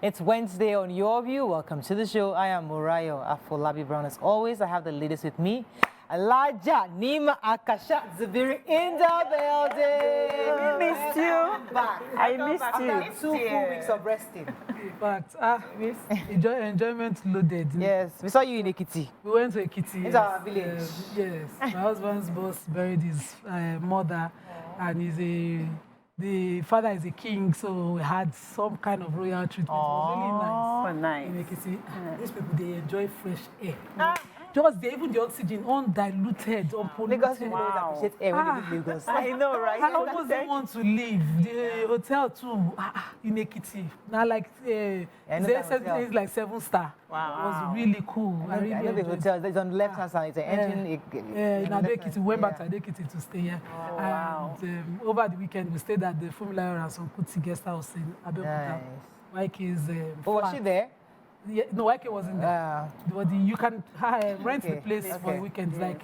It's Wednesday on Your View. Welcome to the show. I am Morayo Afolabi Brown. As always, I have the ladies with me. Elijah, Nima, Akasha, Zubiri in the building. We missed you. Back. I missed you. After 2 full weeks of resting. But enjoyment loaded. Yes, we saw you in Ekiti. We went to Ekiti. It's our village. Yes, my husband's boss buried his mother, and the father is a king, so we had some kind of royal treatment. It was really nice. Oh, nice. In Ekiti, these people, they enjoy fresh air. Just even the oxygen undiluted, unpolluted. Lagos people always appreciate air when they leave Lagos. I know, right? I almost don't want to leave. The hotel too, in Ekiti. Now, like, they said it's like 7-star. Wow. It was really cool. I know the hotel. It's on the left hand side. It's an engine. In Ado-Ekiti. We went back to Ado-Ekiti to stay here. Oh, wow. And over the weekend, we stayed at the Formula and some Kuti guest house in Abuja. Wike's was she there? Yeah, no, Wike wasn't there. But you can rent the place for weekends, like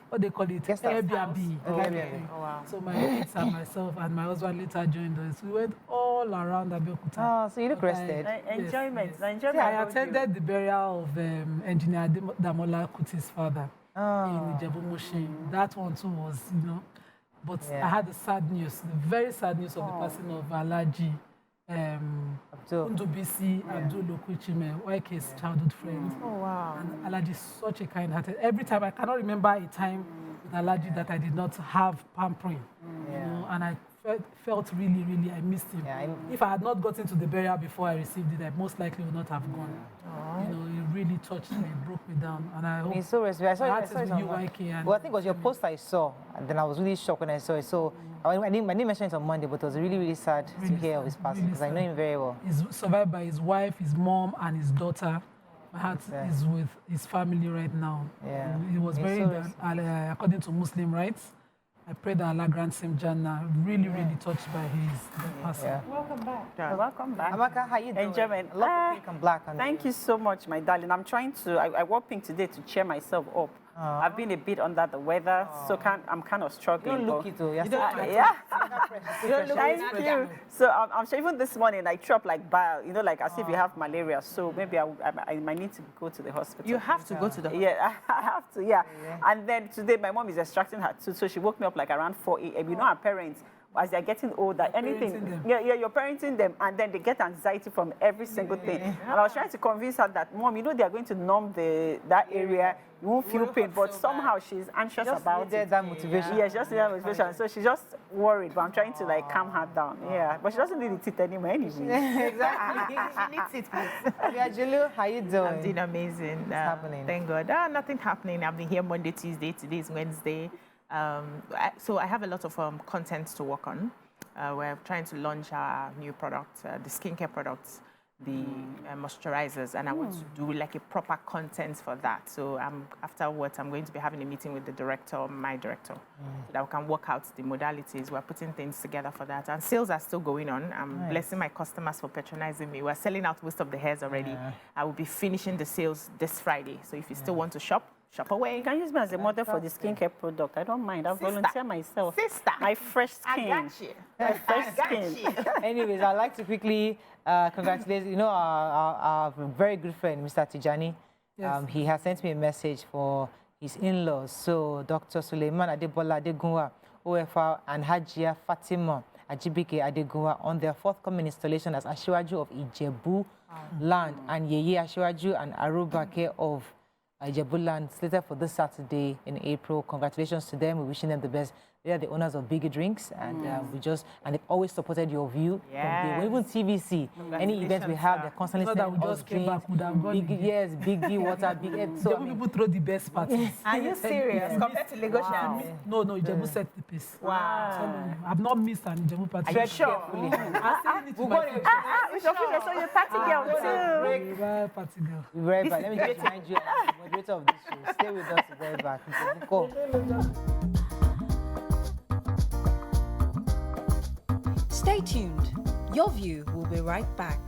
what they call it, Airbnb. Oh, wow. So my kids and myself and my husband later joined us. We went all around Abeokuta. Oh, so you look rested. Enjoyment. Yes. I attended the burial of engineer Damola Kuti's father in Ijebu-Mushin. That one too was, but I had the sad news, the very sad news of the passing of Alaji. Undubisi Abdul Okuchime, YK's childhood friend. Oh, wow. And Alaji is such a kind-hearted. Every time, I cannot remember a time with Alaji that I did not have pampering. And I felt really, really, I missed him. If I had not gotten to the burial before I received it, I most likely would not have gone. It really touched me, it broke me down. And I hope it's so respectful. I saw it with you, YK. Well, I think it was your post I saw, and then I was really shocked when I saw it. So I didn't mention it on Monday, but it was really, really sad to hear of his passing because I know him very well. He's survived by his wife, his mom, and his daughter. My heart is with his family right now. Yeah. He was buried according to Muslim rites. I pray that Allah grants him Jannah. Really, really touched by his passing. Yeah. Welcome back. Welcome back. Amaka, how you doing? Enjoyment. A lot of pink and black. Thank you so much, my darling. I'm trying to, I wore pink today to cheer myself up. I've been a bit under the weather, so I'm kind of struggling. You don't look it, though. You don't look Thank you. So I'm sure even this morning I threw up like bile, like as if you have malaria. So maybe I might need to go to the hospital. You have to go to the hospital. Yeah, I have to, yeah. And then today my mom is extracting her tooth, so she woke me up like around 4 a.m. You know, our parents, as they're getting older, anything, you're parenting them, and then they get anxiety from every single thing. And I was trying to convince her that, Mom, they're going to numb that area, you won't feel pain, but somehow she's anxious about it. That motivation. Yeah, she just needs that motivation. So she's just worried, but I'm trying to calm her down. Yeah, but she doesn't need it anymore anyway. Exactly. She needs it, please. Yeah, Julu, how you doing? I'm doing amazing. What's happening? Thank God. Nothing happening. I've been here Monday, Tuesday. Today is Wednesday. So I have a lot of content to work on. We're trying to launch our new product, the skincare products, the moisturizers, and I want to do like a proper content for that. So afterwards, I'm going to be having a meeting with the director, my director, so that we can work out the modalities. We're putting things together for that. And sales are still going on. I'm blessing my customers for patronizing me. We're selling out most of the hairs already. I will be finishing the sales this Friday. So if you still want to shop away. You can use me as a model for the skincare product. I don't mind. I'll volunteer myself. Sister. My fresh skin. I got you. My fresh skin. Anyways, I'd like to quickly congratulate, our very good friend, Mr. Tijani. Yes. He has sent me a message for his in-laws. So Dr. Suleiman Adebola Adegunwa, OFR, and Hajia Fatima Ajibike Adegunwa on their forthcoming installation as Ashiwaju of Ijebu land and Yeye Ashiwaju and Arubake of Ijebuland, slated for this Saturday in April. Congratulations to them. We're wishing them the best. They are the owners of Biggie Drinks, and and they've always supported your view. Yes. Even TVC, any events we have, they're constantly So that we just came back, would have gone Biggie water, Big. So people throw the best parties. Are you serious? Compared to Lagos now? No, Ijebu set the pace. Wow. I've not missed an Ijebu party. Are you sure? Carefully. I'm saying it to my friends. So you're party girl too. Party girl. We'll be right back. Let me just remind you, I'm the moderator of this show. Stay with us. We'll be right back. Go. Stay tuned. Your View will be right back.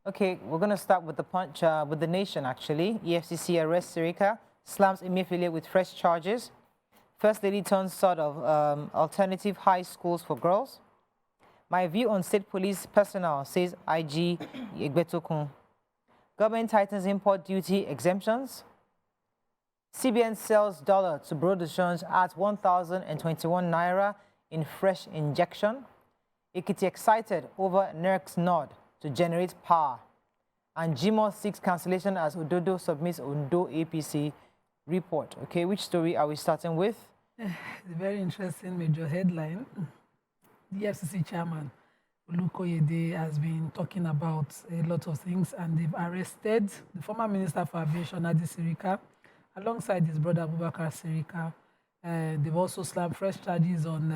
Okay, we're going to start with the punch, with the nation, actually. EFCC arrests Sirika, slams Emefiele with fresh charges. First Lady turns sort of alternative high schools for girls. My view on state police personnel, says IG Egbetokun. Government tightens import duty exemptions. CBN sells dollar to Bureau de change at 1,021 naira in fresh injection. Ekiti excited over NERC's nod to generate power. And GMO seeks cancellation as Ododo submits Ondo APC report. Okay, which story are we starting with? It's a very interesting major headline. The FCC chairman, Olukoyede, has been talking about a lot of things, and they've arrested the former Minister for Aviation, Adi Sirika, alongside his brother Abubakar Sirika. They've also slammed fresh charges on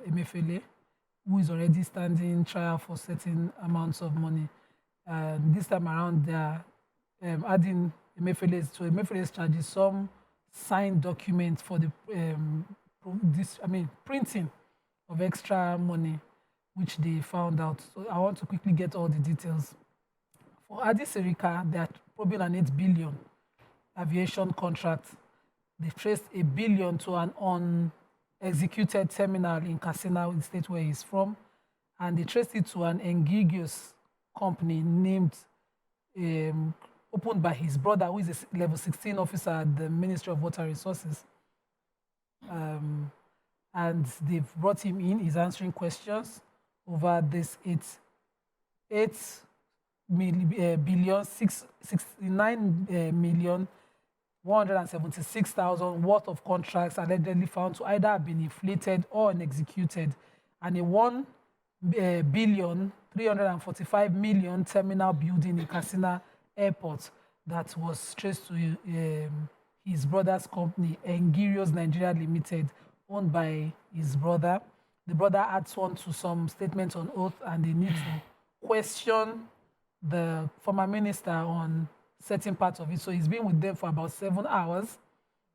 Emefiele, who is already standing trial for certain amounts of money. This time around, they're adding Emefiele's charges some signed documents for the printing of extra money, which they found out. So I want to quickly get all the details. For Adi Sirika, they are probing an 8 billion aviation contract. They traced 1 billion to an unexecuted terminal in Katsina, the state where he's from, and they traced it to an Engigos company named, opened by his brother, who is a level 16 officer at the Ministry of Water Resources. And they've brought him in. He's answering questions over this 69,176,000 worth of contracts allegedly found to either have been inflated or unexecuted, and a 1,345,000,000 terminal building in Katsina Airport that was traced to his brother's company, Engirios Nigeria Limited, owned by his brother. The brother adds on to some statements on oath, and they need to question the former minister on certain parts of it. So he's been with them for about 7 hours,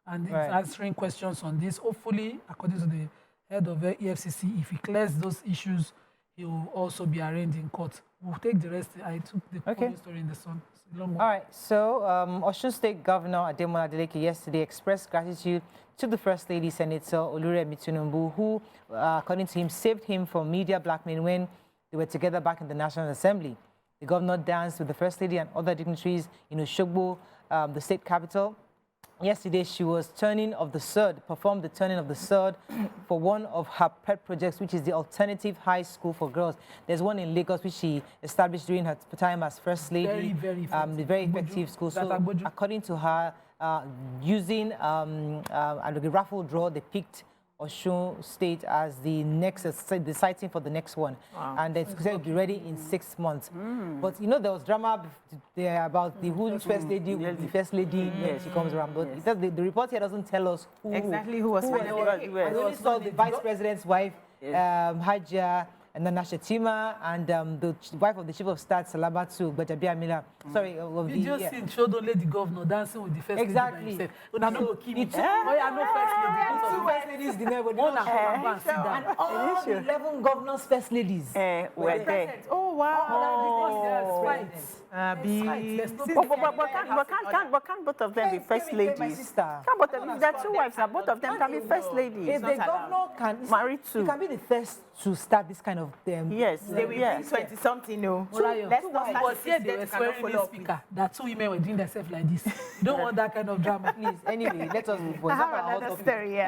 and he's answering questions on this. Hopefully, according to the head of the EFCC, if he clears those issues, he will also be arraigned in court. We'll take the rest. I took the story in the Sun. All right. So, Osun State Governor Ademola Adeleke yesterday expressed gratitude to the First Lady, Senator Oluremi Tinubu, who, according to him, saved him from media blackmail when they were together back in the National Assembly. The governor danced with the First Lady and other dignitaries in Osogbo, the state capital. Yesterday, she was performed the turning of the sword for one of her pet projects, which is the Alternative High School for Girls. There's one in Lagos, which she established during her time as First Lady. Very effective school. So, according to her, using a raffle draw, they picked Osun State as the siting for the next one. Wow. And it's going to be ready in 6 months. But you know, there was drama there about the who's First Lady, the First Lady when she comes around. But the report here doesn't tell us who was. We only saw the Vice President's wife, Hajia, and Nana Shetima, and the wife of the Chief of Staff, Salamatu Gbajabiamila. Sorry, of the... You just showed only the governor dancing with the First Lady. Exactly. No First Ladies. And all the 11 governors' First Ladies were there. Oh, wow. But can't both of them be First Ladies? Can't both of them? There are two wives, and both of them can be First Ladies. If the governor can marry two, he can be the first to start this kind of thing. Yes, they will be 20-something, no. Let's not start here. They were swearing the speaker that 2 women were doing themselves like this. You don't want that kind of drama, please. Anyway, let us move on. I have another story,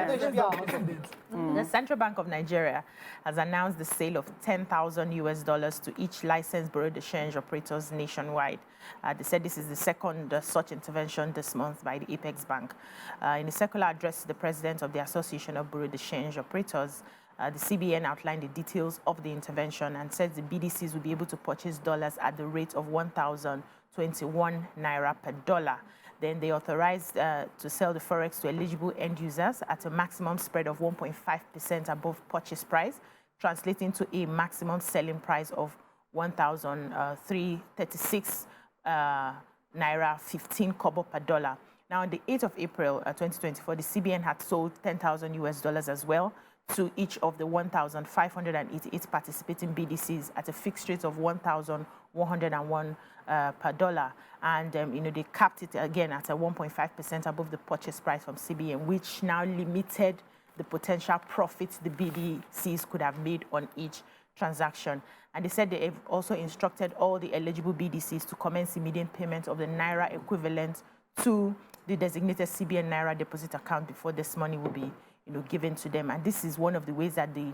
The Central Bank of Nigeria has announced the sale of $10,000 to each licensed bureau de change operators nationwide. They said this is the second such intervention this month by the Apex Bank. In a circular address to the president of the Association of Bureau de Change Operators, the CBN outlined the details of the intervention and said the BDCs will be able to purchase dollars at the rate of 1,021 naira per dollar. Then they authorized to sell the forex to eligible end users at a maximum spread of 1.5% above purchase price, translating to a maximum selling price of 1,336 naira 15 kobo per dollar. Now, on the 8th of April 2024, the CBN had sold $10,000 as well to each of the 1,588 participating BDCs at a fixed rate of 1,101 per dollar. And, they capped it again at a 1.5% above the purchase price from CBN, which now limited the potential profits the BDCs could have made on each transaction. And they said they have also instructed all the eligible BDCs to commence immediate payment of the Naira equivalent to the designated CBN Naira deposit account before this money will be given to them. And this is one of the ways that the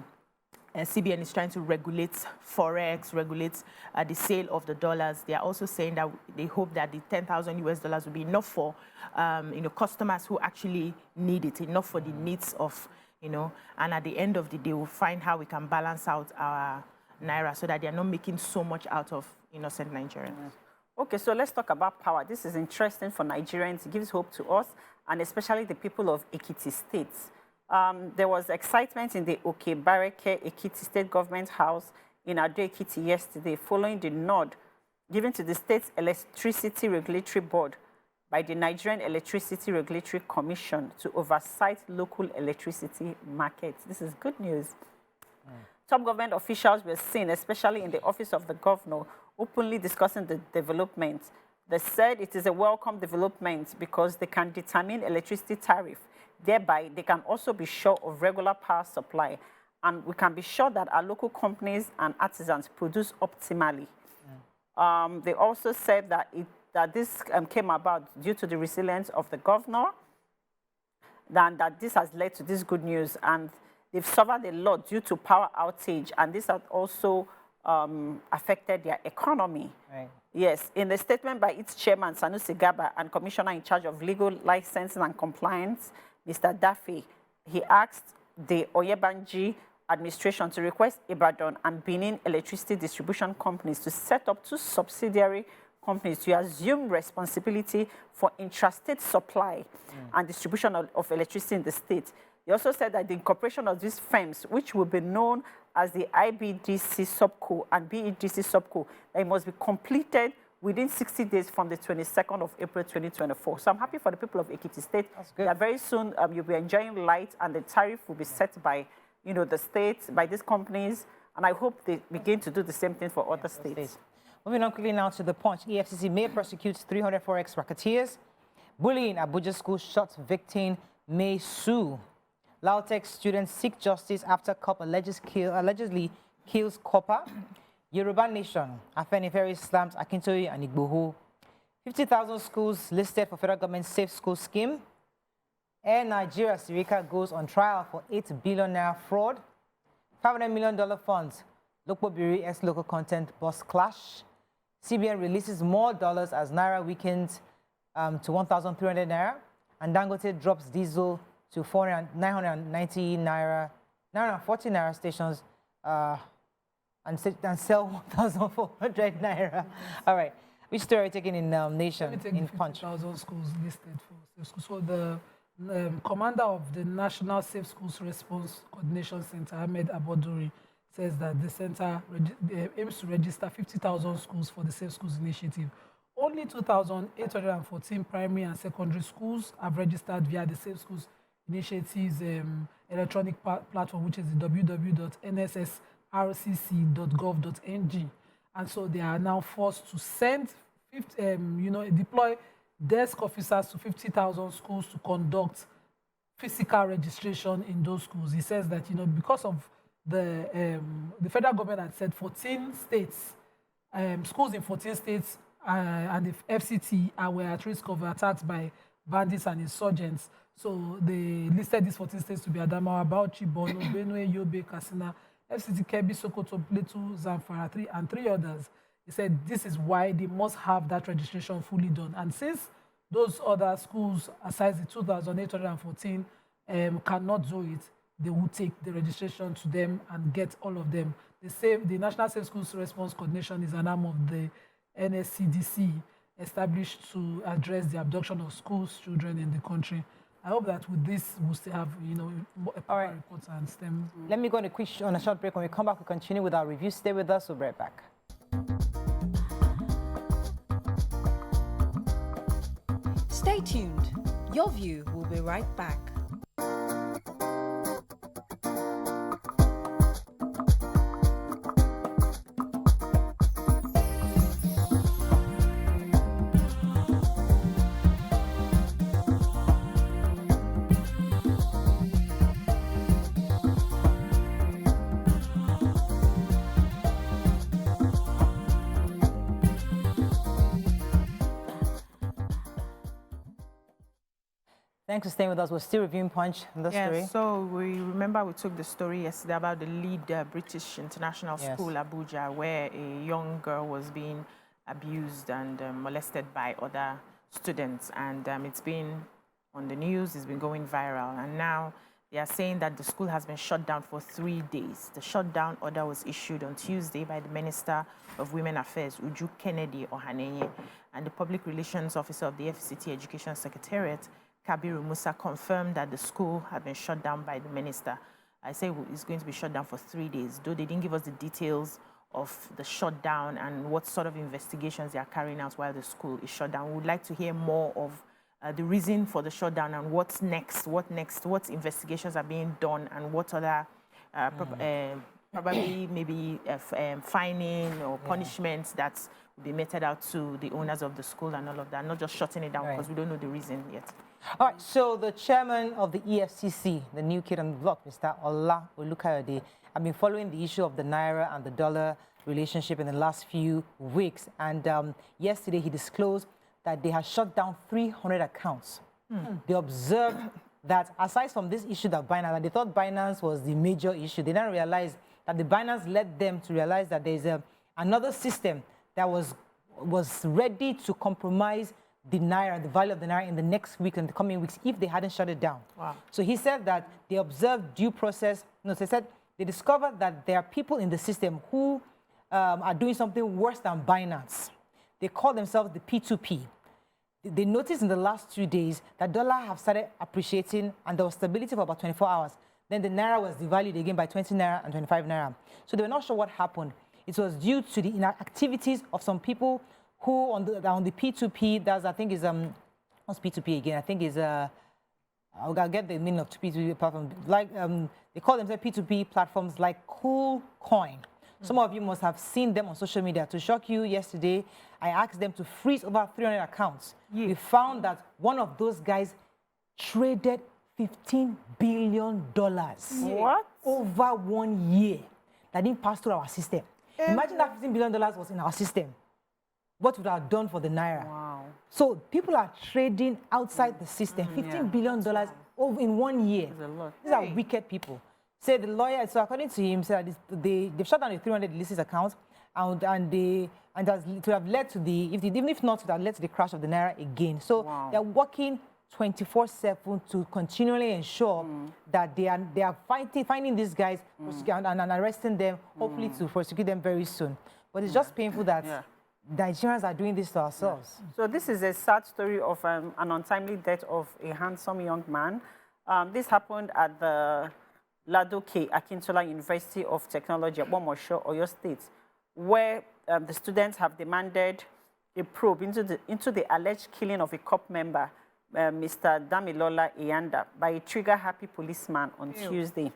CBN is trying to regulate forex, regulate the sale of the dollars. They are also saying that they hope that the 10,000 US dollars will be enough for customers who actually need it, enough for the needs of, and at the end of the day, we'll find how we can balance out our Naira so that they are not making so much out of innocent Nigerians. Okay, so let's talk about power. This is interesting for Nigerians. It gives hope to us, and especially the people of Ekiti State. There was excitement in the Okebareke Ekiti State Government House in Ado-Ekiti yesterday following the nod given to the state's Electricity Regulatory Board by the Nigerian Electricity Regulatory Commission to oversight local electricity markets. This is good news. Top government officials were seen, especially in the office of the governor, openly discussing the development. They said it is a welcome development because they can determine electricity tariff. Thereby, they can also be sure of regular power supply. And we can be sure that our local companies and artisans produce optimally. They also said that, this came about due to the resilience of the governor, and that this has led to this good news. And they've suffered a lot due to power outage, and this has also affected their economy. Right. Yes, in the statement by its chairman, Sanusi Gaba, and commissioner in charge of legal licensing and compliance, Mr. Daffy, he asked the Oyebanji administration to request Ibadan and Benin electricity distribution companies to set up 2 subsidiary companies to assume responsibility for intrastate supply and distribution of electricity in the state. He also said that the incorporation of these firms, which will be known as the IBDC Subco and BEDC Subco, it must be completed within 60 days from the 22nd of April 2024. So I'm happy for the people of Ekiti State. That's good. That very soon you'll be enjoying light, and the tariff will be set by the state, by these companies, and I hope they begin to do the same thing for other states. Moving on quickly now to the Punch. EFCC may prosecute 300 forex racketeers. Bullying Abuja school shot victim may sue. Lautech students seek justice after cop allegedly kills copper. Yoruba Nation, Afenifere slams Akintoye and Igboho. 50,000 schools listed for federal government safe school scheme. Air Nigeria Sirika goes on trial for 8 billion naira fraud. $500 million funds. Local Biri ex-local content bus clash. CBN releases more dollars as Naira weakens to 1,300 Naira. And Dangote drops diesel to 990 Naira, 940 Naira stations and sell 1,400 Naira. All right. Which story are you taking in Nation, in Punch? 50,000 schools listed for safe schools. So the commander of the National Safe Schools Response Coordination Center, Ahmed Aboduri, says that the center aims to register 50,000 schools for the Safe Schools Initiative. Only 2,814 primary and secondary schools have registered via the Safe Schools Initiative's electronic platform, which is the www.nssrcc.gov.ng. And so they are now forced to send, deploy desk officers to 50,000 schools to conduct physical registration in those schools. He says that, because of the federal government had said 14 states, schools in 14 states and the FCT were at risk of attacks by bandits and insurgents. So they listed these 14 states to be Adamawa, Bauchi, Borno, Benue, Yobe, Katsina, FCT, Kebbi, Sokoto, Plateau, Zamfara, and 3 others. He said this is why they must have that registration fully done. And since those other schools, aside the 2,814, cannot do it, they will take the registration to them and get all of them. The National Safe Schools Response Coordination is an arm of the NSCDC, established to address the abduction of schools children in the country. I hope that with this, we'll still have, a proper report and STEM. Let me go on a short break. When we come back, we'll continue with our review. Stay with us. We'll be right back. Stay tuned. Your View will be right back. Thanks for staying with us. We're still reviewing Punch in the story. So we took the story yesterday about the lead British International School, Abuja, where a young girl was being abused and molested by other students. And it's been on the news, it's been going viral. And now they are saying that the school has been shut down for 3 days. The shutdown order was issued on Tuesday by the Minister of Women Affairs, Uju Kennedy Ohanenye, and the Public Relations Officer of the FCT Education Secretariat, Kabiru Musa, confirmed that the school had been shut down by the minister. I say it's going to be shut down for 3 days, though they didn't give us the details of the shutdown and what sort of investigations they are carrying out while the school is shut down. We would like to hear more of the reason for the shutdown and what's next, what investigations are being done, and what other probably maybe fining or punishments that will be meted out to the owners of the school and all of that, not just shutting it down because we don't know the reason yet. All right, so the chairman of the EFCC, the new kid on the block, Mr. Ola Olukayode, I've been following the issue of the Naira and the dollar relationship in the last few weeks. And yesterday he disclosed that they had shut down 300 accounts. They observed that aside from this issue that Binance, they thought Binance was the major issue. They didn't realize that the Binance led them to realize that there's another system that was ready to compromise the Naira, the value of the Naira in the next week and the coming weeks if they hadn't shut it down. Wow. So he said that they observed due process. No, they said they discovered that there are people in the system who are doing something worse than Binance. They call themselves the P2P. They noticed in the last 2 days that dollar have started appreciating and there was stability for about 24 hours. Then the Naira was devalued again by 20 Naira and 25 Naira. So they were not sure what happened. It was due to the activities of some people who on the P2P, that's I think is what's P2P again? I think is I'll get the meaning of P2P platform. Like they call themselves P2P platforms like Cool Coin. Some of you must have seen them on social media. To shock you, yesterday I asked them to freeze over 300 accounts. We found that one of those guys traded $15 billion. What? Over 1 year. That didn't pass through our system. Imagine that $15 billion was in our system. What would have done for the Naira? Wow. So people are trading outside the system. $15 billion over in 1 year. That's a lot. These are wicked people. Say the lawyer, so according to him, said they've shut down the 300 illicit accounts, and that to have led to even if not, to have led to the crash of the Naira again. So they're working 24/7 to continually ensure that they are finding these guys and arresting them, hopefully to prosecute them very soon. But it's just painful that Nigerians are doing this to ourselves. So this is a sad story of an untimely death of a handsome young man. This happened at the Ladoke Akintola University of Technology at Morayo, Oyo State, where the students have demanded a probe into the alleged killing of a COP member, Mr. Damilola Iyanda, by a trigger-happy policeman on Tuesday.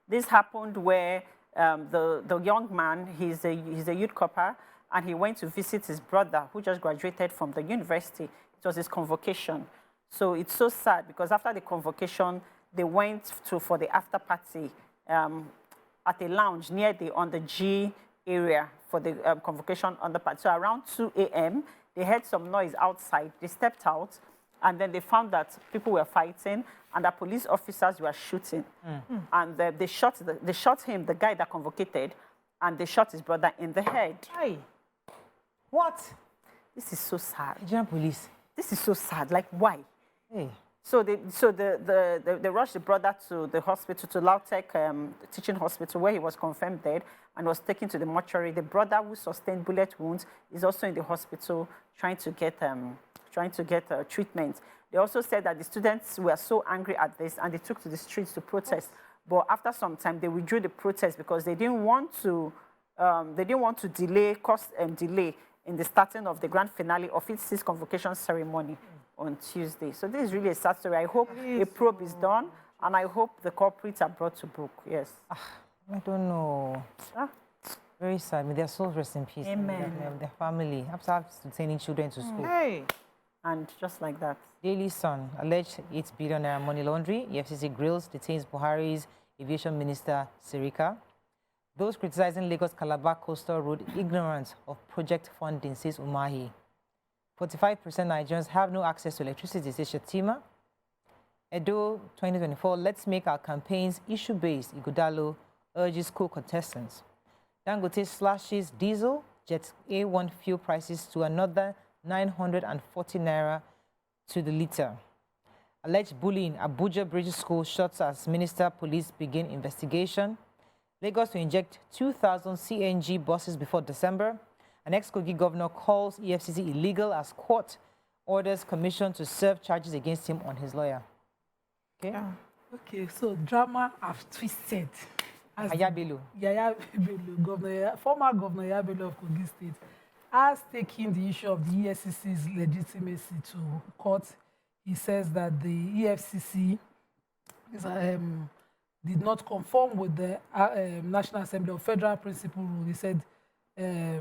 This happened where the young man, he's a youth corper, and he went to visit his brother, who just graduated from the university. It was his convocation. So it's so sad because after the convocation, they went for the after party at a lounge near on the G area for the convocation on the party. So around 2 a.m., they heard some noise outside. They stepped out, and then they found that people were fighting and that police officers were shooting. And they shot him, the guy that convocated, and they shot his brother in the head. Hey. What? This is so sad. Nigerian police. This is so sad. Like, why? Hey. So they rushed the brother to the hospital, to Lautech Teaching Hospital, where he was confirmed dead and was taken to the mortuary. The brother, who sustained bullet wounds, is also in the hospital trying to get treatment. They also said that the students were so angry at this and they took to the streets to protest. But after some time, they withdrew the protest because they didn't want to cause delay in the starting of the grand finale of its 6th convocation ceremony on Tuesday. So this is really a sad story. I hope a probe is done, and I hope the culprits are brought to book. Yes. I don't know. Very sad. I mean, their souls rest in peace. Amen. Their family. After sending children to school. Hey. And just like that. Daily Sun, alleged 8 billion naira money laundry. EFCC grills detains Buhari's aviation minister, Sirika. Those criticizing Lagos Calabar Coastal Road ignorant of project funding, says Umahi. 45% Nigerians have no access to electricity, says Shatima. Edo 2024, let's make our campaigns issue-based. Ighodalo urges co-contestants. Dangote slashes diesel, jet A1 fuel prices to another 940 naira to the litre. Alleged bullying, Abuja British School shuts as Minister Police begin investigation. Lagos to inject 2,000 CNG buses before December. An ex-Kogi governor calls EFCC illegal as court orders commission to serve charges against him on his lawyer. Okay. Yeah. Okay, so drama have twisted. Yaya Bello. Yaya Bello, former governor Yaya Bello of Kogi State, has taken the issue of the EFCC's legitimacy to court. He says that the EFCC did not conform with the National Assembly of Federal Principle Rule. He said they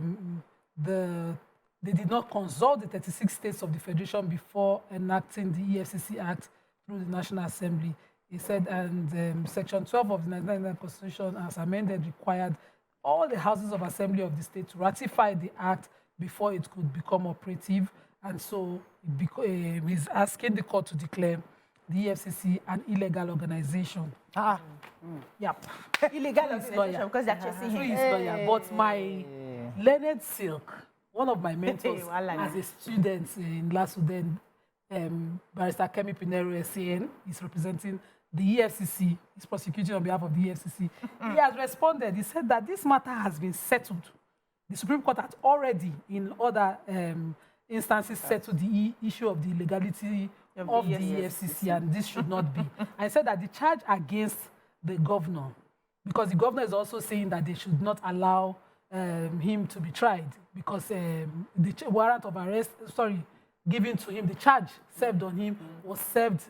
did not consult the 36 states of the Federation before enacting the EFCC Act through the National Assembly. He said, and Section 12 of the 1999 Constitution, as amended, required all the houses of assembly of the state to ratify the act before it could become operative. And so he's asking the court to declare the EFCC an illegal organization. Yep. Illegal organization because they're chasing him. But my learned silk, one of my mentors as a student in Lasuden, Barrister Kemi Pinero SAN, is representing the EFCC, he's prosecuting on behalf of the EFCC. He has responded. He said that this matter has been settled. The Supreme Court had already, in other instances, settled the issue of the legality of the EFCC, and this should not be. I said that the charge against the governor, because the governor is also saying that they should not allow him to be tried, because the warrant of arrest, given to him, the charge served on him was served.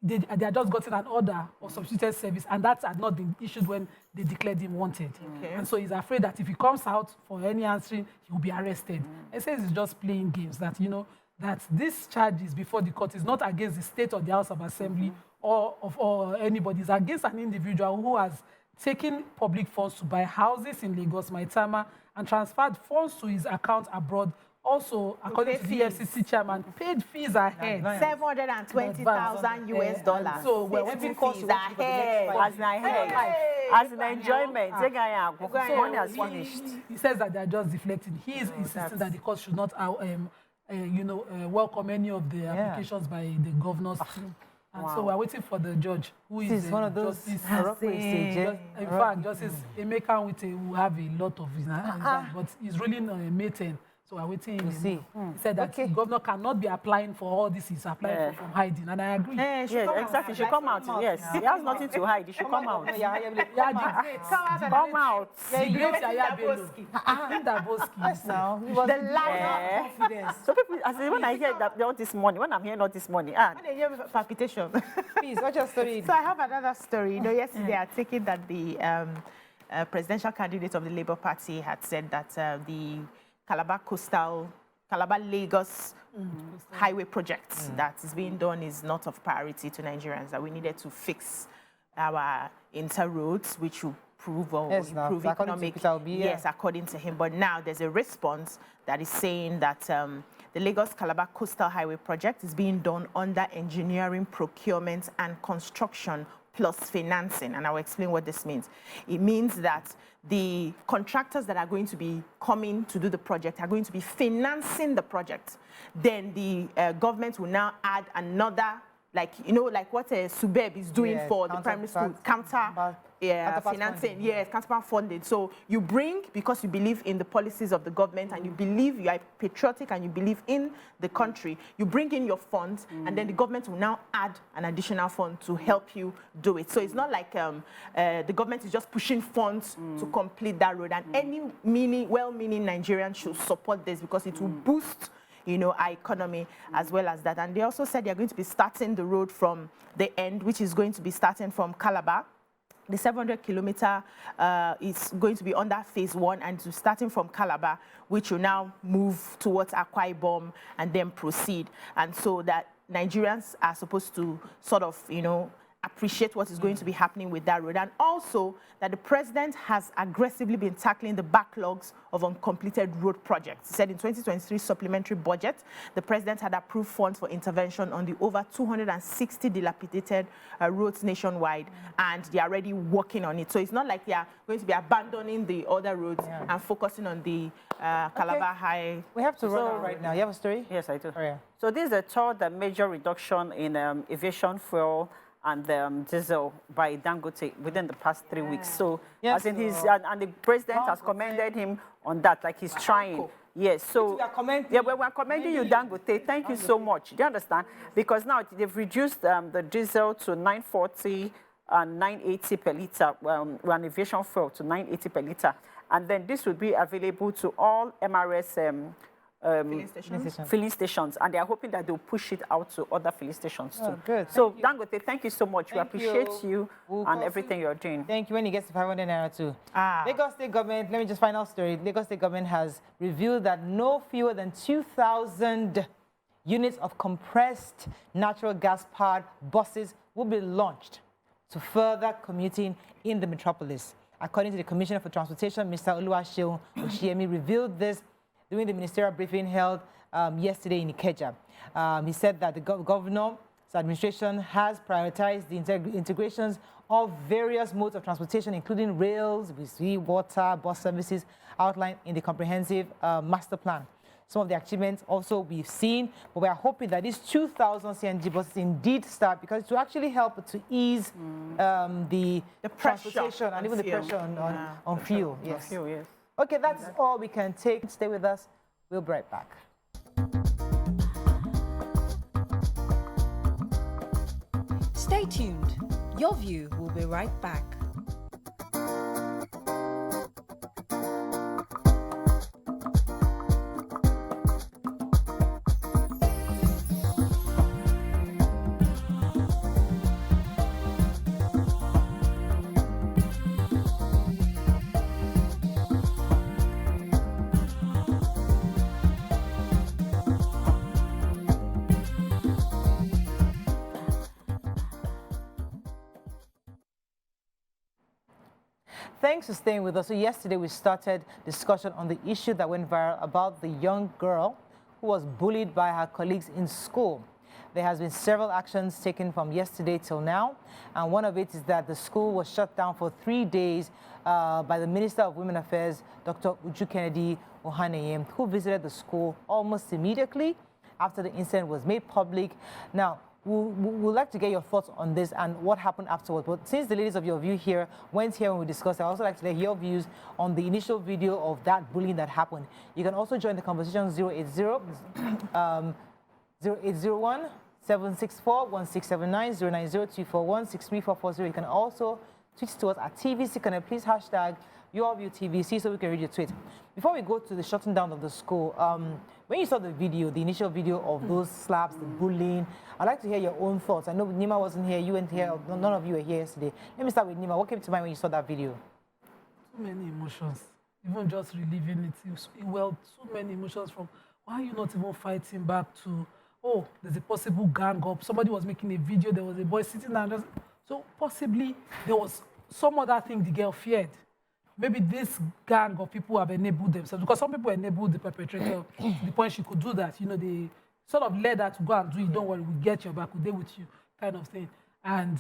They had just gotten an order of substituted service, and that had not been issued when they declared him wanted. Okay. And so he's afraid that if he comes out for any answering, he will be arrested. He says he's just playing games, that, you know, that this charge is before the court is not against the state or the House of Assembly or anybody. It's against an individual who has taken public funds to buy houses in Lagos, Maitama, and transferred funds to his account abroad. Also, according to the EFCC chairman, paid fees ahead. $720,000 US. So we're waiting for fees ahead. As an enjoyment, money has finished. He says that they're just deflecting. He is insisting that the court should not, welcome any of the applications by the governors. And so we're waiting for the judge, who is one of those in fact, Justice Emeka Nwite will have a lot of his, but he's ruling on May 10. So we're waiting. He said that the governor cannot be applying for all this. He's applying from hiding, and I agree. Yes, exactly. He should come out. Yes, he has nothing to hide. He should come out. Come out. The great Yaya Bello. The lie of confidence. So people, when I hear that all this morning, when I'm hearing all this morning, when I hear palpitation. Please, what's your story? So I have another story. You know, yesterday I take it that the presidential candidate of the Labour Party had said that the Calabar-Lagos highway project that is being done is not of priority to Nigerians, that we needed to fix our inter-roads, which will improve economic. Yes, according to him. But now there's a response that is saying that the Lagos-Calabar Coastal Highway project is being done under engineering, procurement, and construction plus financing, and I'll explain what this means. It means that the contractors that are going to be coming to do the project are going to be financing the project. Then the government will now add another, like what Subeb is doing for the primary school, financing, counterpart funding. So you bring, because you believe in the policies of the government and you believe you are patriotic and you believe in the country, you bring in your funds and then the government will now add an additional fund to help you do it. So it's not like the government is just pushing funds to complete that road. And any well-meaning Nigerian should support this because it will boost our economy as well as that. And they also said they're going to be starting the road from the end, which is going to be starting from Calabar. The 700-kilometer is going to be under phase 1 and starting from Calabar, which will now move towards Akwa Ibom and then proceed. And so that Nigerians are supposed to sort of, appreciate what is going to be happening with that road, and also that the president has aggressively been tackling the backlogs of uncompleted road projects. He said in 2023 supplementary budget, the president had approved funds for intervention on the over 260 dilapidated roads nationwide, and they are already working on it. So it's not like they are going to be abandoning the other roads and focusing on the Calabar High. We have to run right now. You have a story? Yes, I do. Oh, yeah. So this is a third major reduction in aviation fuel and diesel by Dangote within the past 3 weeks. So, as in his, and the president has commended him on that, like he's trying. Yes, so, we're commending you, Dangote. Thank you so much. Do you understand? Because now they've reduced the diesel to 940 and 980 per litre, and aviation fuel to 980 per litre. And then this will be available to all MRS filling stations, and they are hoping that they'll push it out to other filling stations too. Good. So, Dangote, thank you so much. We appreciate you and everything you're doing. Thank you. When he gets to 500 naira too. Lagos State government, let me just final story. Lagos State government has revealed that no fewer than 2,000 units of compressed natural gas-powered buses will be launched to further commuting in the metropolis. According to the Commissioner for Transportation, Mr. Oluwaseun Oshiemi revealed this during the ministerial briefing held yesterday in Ikeja. He said that the governor's administration has prioritized the integrations of various modes of transportation, including rails, water, bus services, outlined in the comprehensive master plan. Some of the achievements also we've seen, but we are hoping that these 2,000 CNG buses indeed start, because it will actually help to ease the transportation and even the pressure on fuel. Yes. Fuel, yes. Okay, that's all we can take. Stay with us. We'll be right back. Stay tuned. Your View will be right back. Thanks for staying with us. So yesterday we started discussion on the issue that went viral about the young girl who was bullied by her colleagues in school. There has been several actions taken from yesterday till now, and one of it is that the school was shut down for 3 days by the Minister of Women Affairs, Dr. Uju Kennedy Ohaneyem, who visited the school almost immediately after the incident was made public. Now, we'd like to get your thoughts on this and what happened afterwards. But since the ladies of Your View here went here when we discussed, I'd also like to hear your views on the initial video of that bullying that happened. You can also join the conversation 0801 764 1679 090 241 63440. You can also tweet to us at TVC. Can I please hashtag Your View TVC so we can read your tweet. Before we go to the shutting down of the school, when you saw the video, the initial video of those slaps, the bullying, I'd like to hear your own thoughts. I know Nima wasn't here, you weren't here, none of you were here yesterday. Let me start with Nima. What came to mind when you saw that video? Too many emotions. Even just reliving it, well, too many emotions from why are you not even fighting back to, oh, there's a possible gang up. Somebody was making a video, there was a boy sitting down. So possibly there was some other thing the girl feared. Maybe this gang of people have enabled themselves, because some people enabled the perpetrator to the point she could do that. You know, they sort of led her to go and do it. Don't worry, we'll get your back, we'll deal with you, kind of thing. And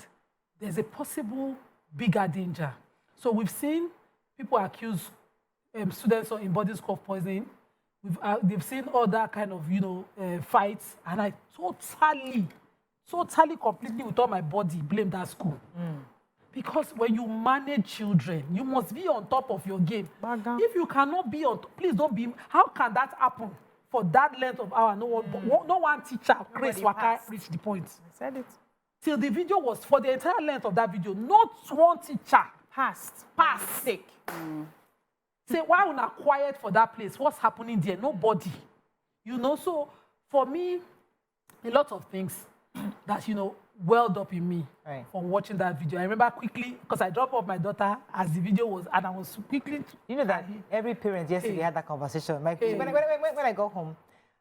there's a possible bigger danger. So we've seen people accuse students in boarding school of poisoning. They've seen other kind of, fights. And I totally, completely, with all my body, blame that school. Because when you manage children, you must be on top of your game. If you cannot be on top, please don't be. How can that happen for that length of hour? No one teacher, Chris Waka, reached the point. I said it. Till the video was, for the entire length of that video, not one teacher passed. Sick. Say, why are not quiet for that place? What's happening there? Nobody. So for me, a lot of things that, welled up in me from watching that video. I remember quickly, because I dropped off my daughter as the video was, and I was quickly... You know that every parent yesterday had that conversation. When I go home,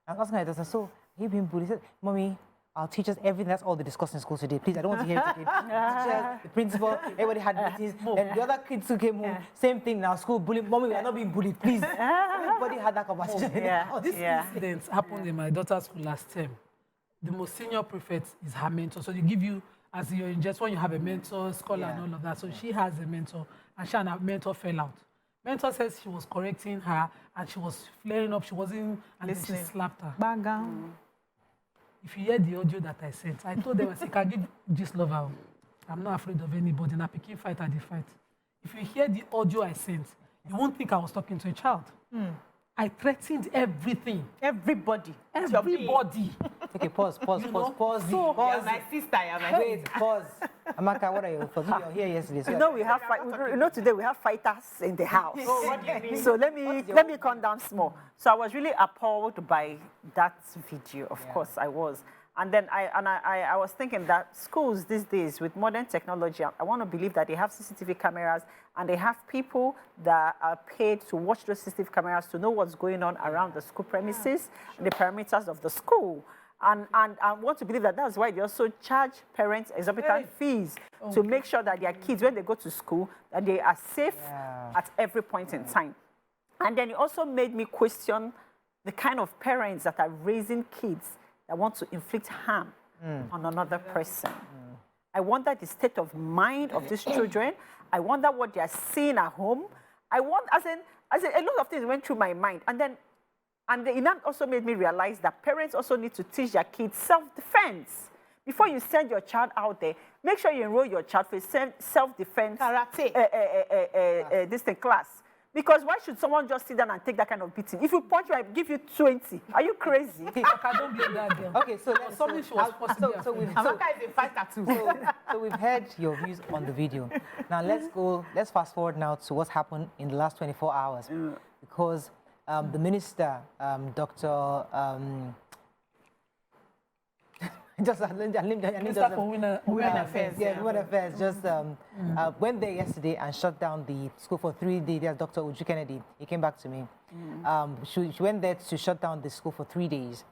I was asking my daughter, so, he been bullied? He said, Mommy, our teachers, everything, that's all they discussed in school today. Please, I don't want to hear it again. Teachers, the principal, everybody had meetings. And the other kids who came home, same thing in our school, bullying. Mommy, we are not being bullied, please. Everybody had that conversation. This incident happened in my daughter's school last term. The most senior prefect is her mentor. So they give you, as you're in just when you have a mentor, scholar, and all of that. So she has a mentor, and she and her mentor fell out. Mentor says she was correcting her, and she was flaring up. She wasn't, and then she slapped her. Bang down. If you hear the audio that I sent, I told them, I said, can give this lover. I'm not afraid of anybody. And I pick fight at the fight. If you hear the audio I sent, you won't think I was talking to a child. I threatened everything. Everybody. Everybody. Okay, pause. You're my sister. Wait, pause. Amaka, what are you? Because you were here yesterday. So we have today we have fighters in the house. Oh, what do you mean? So let me calm down small. So I was really appalled by that video. Of course, I was. And then I was thinking that schools these days, with modern technology, I want to believe that they have CCTV cameras and they have people that are paid to watch those CCTV cameras to know what's going on around the school premises and the perimeters of the school. And I want to believe that that's why they also charge parents exorbitant fees to make sure that their kids, when they go to school, that they are safe at every point in time. And then it also made me question the kind of parents that are raising kids that want to inflict harm on another person. I wonder the state of mind of these children. I wonder what they are seeing at home. I want, as in, a lot of things went through my mind. And it also made me realize that parents also need to teach their kids self-defense. Before you send your child out there, make sure you enroll your child for self-defense this class. Because why should someone just sit down and take that kind of beating? If you punch you, I give you 20. Are you crazy? I don't blame that girl. Okay, so something she was possibly Amaka is a fighter too. So we've heard your views on the video. Now let's fast forward now to what's happened in the last 24 hours. Because the minister, Dr. Minister for Women Affairs. Women Affairs just went there yesterday and shut down the school for 3 days. There's Dr. Uju Kennedy. He came back to me. She went there to shut down the school for 3 days,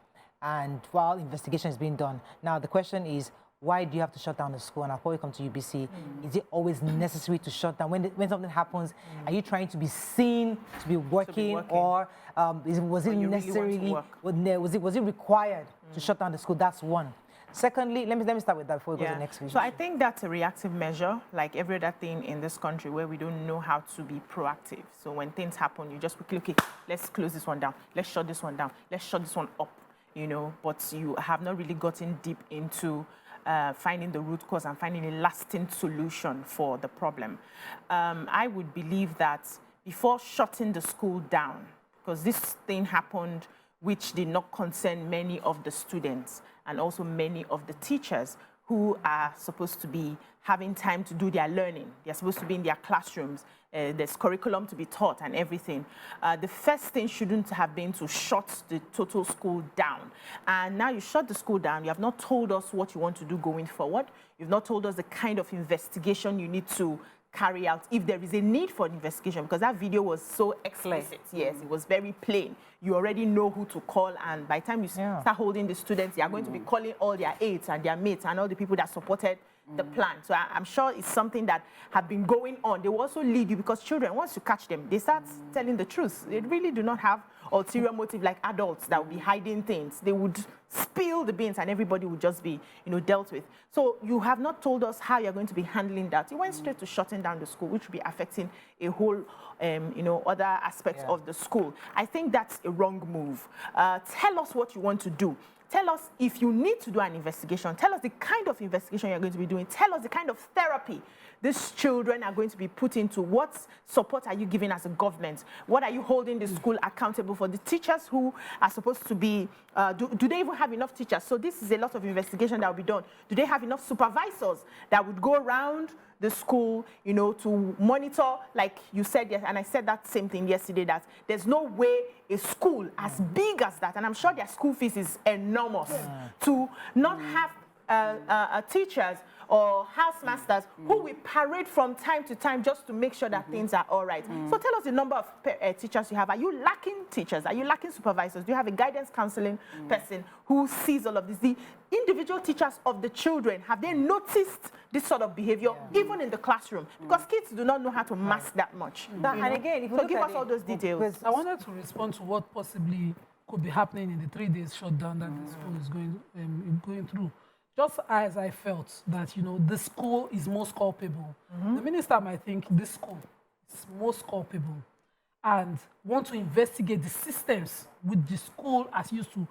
and while investigation is being done. Now the question is, why do you have to shut down the school? And I'll probably come to UBC. Is it always necessary to shut down? When something happens, are you trying to be seen, to be working, or was it necessarily, was it required to shut down the school? That's one. Secondly, let me start with that before we go to the next video. So I think that's a reactive measure, like every other thing in this country where we don't know how to be proactive. So when things happen, you just quickly, okay, let's close this one down. Let's shut this one down. Let's shut this one up, but you have not really gotten deep into finding the root cause and finding a lasting solution for the problem. I would believe that before shutting the school down, because this thing happened which did not concern many of the students and also many of the teachers who are supposed to be having time to do their learning. They're supposed to be in their classrooms. There's curriculum to be taught and everything. The first thing shouldn't have been to shut the total school down. And now you shut the school down. You have not told us what you want to do going forward. You've not told us the kind of investigation you need to carry out if there is a need for investigation, because that video was so explicit. Yes, it was very plain. You already know who to call, and by the time you start holding the students, you are going to be calling all their aides and their mates and all the people that supported the plan. So I'm sure it's something that have been going on. They will also lead you, because children, once you catch them, they start telling the truth. They really do not have ulterior motive like adults that would be hiding things. They would spill the beans and everybody would just be, dealt with. So you have not told us how you're going to be handling that. You went straight to shutting down the school, which would be affecting a whole, other aspects of the school. I think that's a wrong move. Tell us what you want to do. Tell us if you need to do an investigation. Tell us the kind of investigation you're going to be doing. Tell us the kind of therapy these children are going to be put into. What support are you giving as a government? What are you holding the school accountable for? The teachers who are supposed to be, do they even have enough teachers? So this is a lot of investigation that will be done. Do they have enough supervisors that would go around the school, to monitor, like you said, and I said that same thing yesterday, that there's no way a school as big as that, and I'm sure their school fees is enormous, to not have teachers or housemasters who we parade from time to time just to make sure that things are all right. So tell us the number of teachers you have. Are you lacking teachers? Are you lacking supervisors? Do you have a guidance counseling person who sees all of this? The individual teachers of the children, have they noticed this sort of behavior even in the classroom? Because kids do not know how to mask that much. And again, if you So look give at us all those details. I wanted to respond to what possibly could be happening in the 3 days shutdown that the school is going through. Just as I felt that, the school is most culpable. The minister might think this school is most culpable and want to investigate the systems with the school as used to,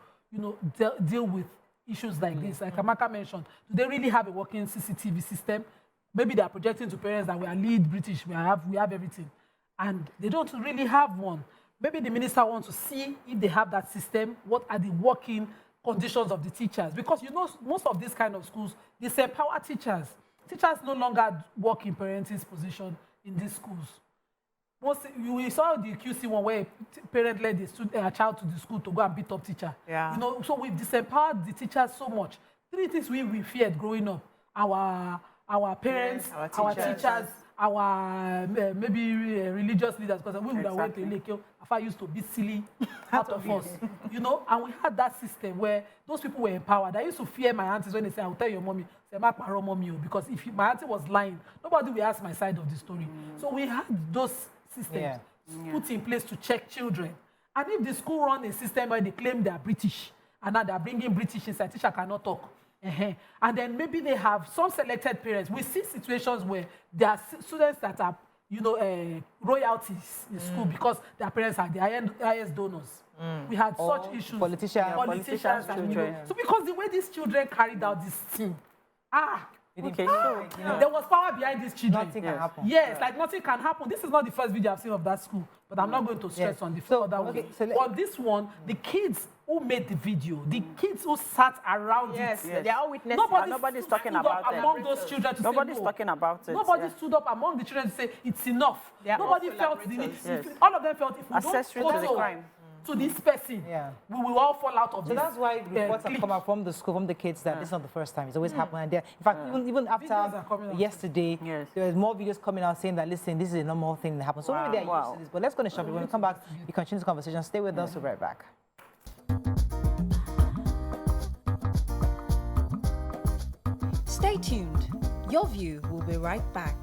deal with issues like this. Like Amaka mentioned, do they really have a working CCTV system? Maybe they are projecting to parents that we are lead British, we have everything. And they don't really have one. Maybe the minister wants to see if they have that system, what are the working conditions of the teachers. Because most of these kind of schools, they empower teachers. Teachers no longer work in parenting's position in these schools. We saw the QC one where a parent led a child to the school to go and beat up teacher. Yeah. So we've disempowered the teachers so much. 3 things we feared growing up: our parents, our teachers, our maybe religious leaders. Because we would have went to Ilekio. I used to be silly out of us, and we had that system where those people were empowered. I used to fear my aunties when they say, "I'll tell your mommy," say, "Mommy," because if my auntie was lying, nobody will ask my side of the story. So we had those systems put in place to check children. And if the school run a system where they claim they are British, and now they are bringing British inside, teacher cannot talk. And then maybe they have some selected parents. We see situations where there are students that are, royalties in school because their parents are the highest donors. We had such issues. Politicians children. So because the way these children carried out this thing, there was power behind these children. Nothing can happen. Yes, like nothing can happen. This is not the first video I've seen of that school, but I'm not going to stress on the other one. On this one, the kids who made the video, the kids who sat around Yes, it. they are all witnesses. Nobody's talking about them. Among those children to Nobody's say no. talking about it. Nobody stood up among the children to say it's enough. Nobody felt the need. All of them felt if we Accessory don't to the also crime. to this person, we will all fall out of So this. that's why reports have come out from the school, from the kids, that this is not the first time. It's always happened. And in fact, even Videos are after coming out. yesterday, there was more videos coming out saying that, listen, this is a normal thing that happens. So maybe they're used to this. But let's go to shop. When we come back, we continue the conversation. Stay with us. We'll be right back. Stay tuned. Your View will be right back.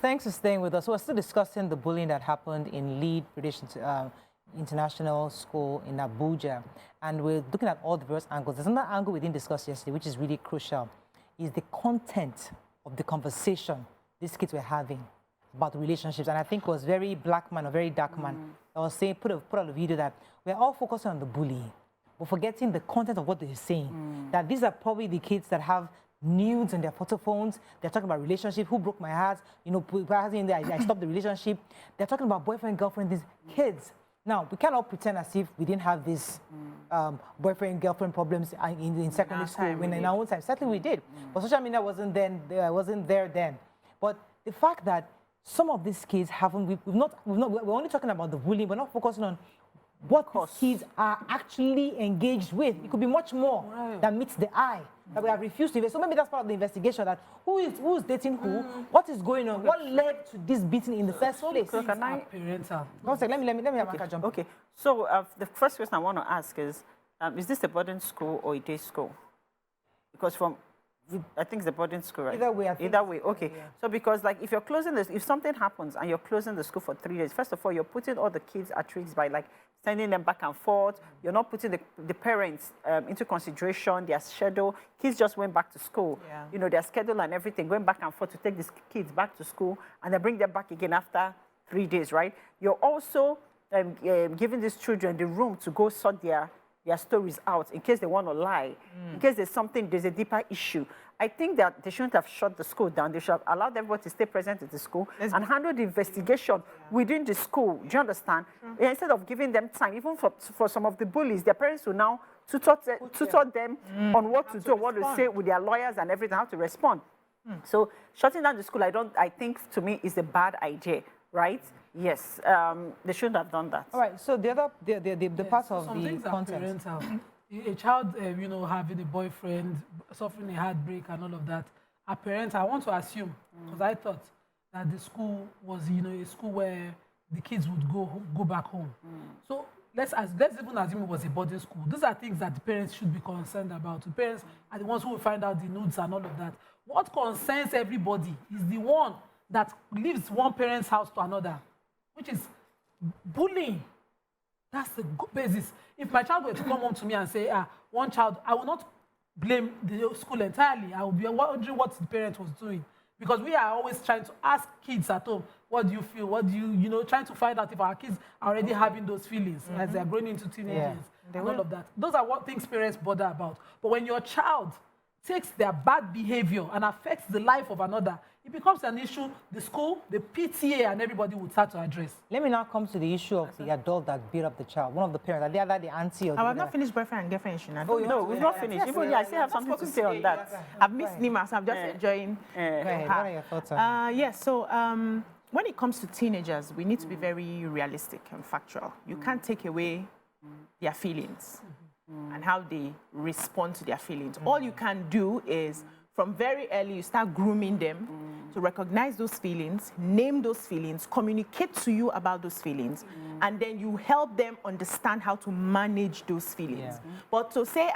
Thanks for staying with us. We're still discussing the bullying that happened in Lead British International School in Abuja. And we're looking at all the various angles. There's another angle we didn't discuss yesterday, which is really crucial, is the content of the conversation these kids were having about relationships. And I think it was very black man or very dark man that was saying, put out a video that we're all focusing on the bullying, but forgetting the content of what they're saying. That these are probably the kids that have nudes on their photo phones. They're talking about relationship, who broke my heart, I stopped the relationship. They're talking about boyfriend, girlfriend, these kids. Now, we cannot pretend as if we didn't have these boyfriend, girlfriend problems in secondary school. When in our own time, certainly we did. But social media wasn't there then. But the fact that some of these kids we're only talking about the bullying, we're not focusing on what these kids are actually engaged with. It could be much more that meets the eye, that we have refused to investigate. So maybe that's part of the investigation, that who's dating who, what is going on, what led to this beating in the first place. So can I? Parental. One second, let me have Amaka jump. Okay. So the first question I want to ask is this a boarding school or a day school? Because I think it's a boarding school, right? Either way, I think. Either way, okay. Yeah. So because if you're closing this, if something happens and you're closing the school for 3 days, first of all, you're putting all the kids at risk by sending them back and forth. You're not putting the parents into consideration, their schedule. Kids just went back to school. Yeah. Their schedule and everything, going back and forth to take these kids back to school and then bring them back again after 3 days, right? You're also giving these children the room to go sort their their stories out in case they want to lie, in case there's a deeper issue. I think that they shouldn't have shut the school down. They should have allowed everybody to stay present at the school and handle the investigation within the school. Do you understand? Instead of giving them time, even for some of the bullies, their parents will now tutor them on what to do, what to say with their lawyers and everything, how to respond. So shutting down the school, I think to me is a bad idea, right? Yes, they shouldn't have done that. All right. So the part of some the things are content. parental. A child, having a boyfriend, suffering a heartbreak and all of that, a parent, I want to assume, because I thought that the school was, a school where the kids would go back home. So let's even assume it was a boarding school. These are things that the parents should be concerned about. The parents are the ones who will find out the nudes and all of that. What concerns everybody is the one that leaves one parent's house to another, which is bullying. That's the basis. If my child were to come home to me and say, one child, I will not blame the school entirely. I will be wondering what the parent was doing. Because we are always trying to ask kids at home, what do you feel? What do you, trying to find out if our kids are already having those feelings as they're growing into teenagers and all of that. Those are what things parents bother about. But when your child takes their bad behavior and affects the life of another, it becomes an issue the school, the PTA, and everybody would start to address. Let me now come to the issue of the adult that beat up the child. One of the parents, the other, the auntie. I have not finished boyfriend and girlfriend issue. Oh, no, we've not finished. Even I still have something to say on that. I've missed Nima, so I'm just enjoying. Go ahead. What are your thoughts on Yes, so when it comes to teenagers, we need to be very realistic and factual. You can't take away their feelings and how they respond to their feelings. All you can do is, from very early, you start grooming them to recognize those feelings, name those feelings, communicate to you about those feelings, and then you help them understand how to manage those feelings. But to say,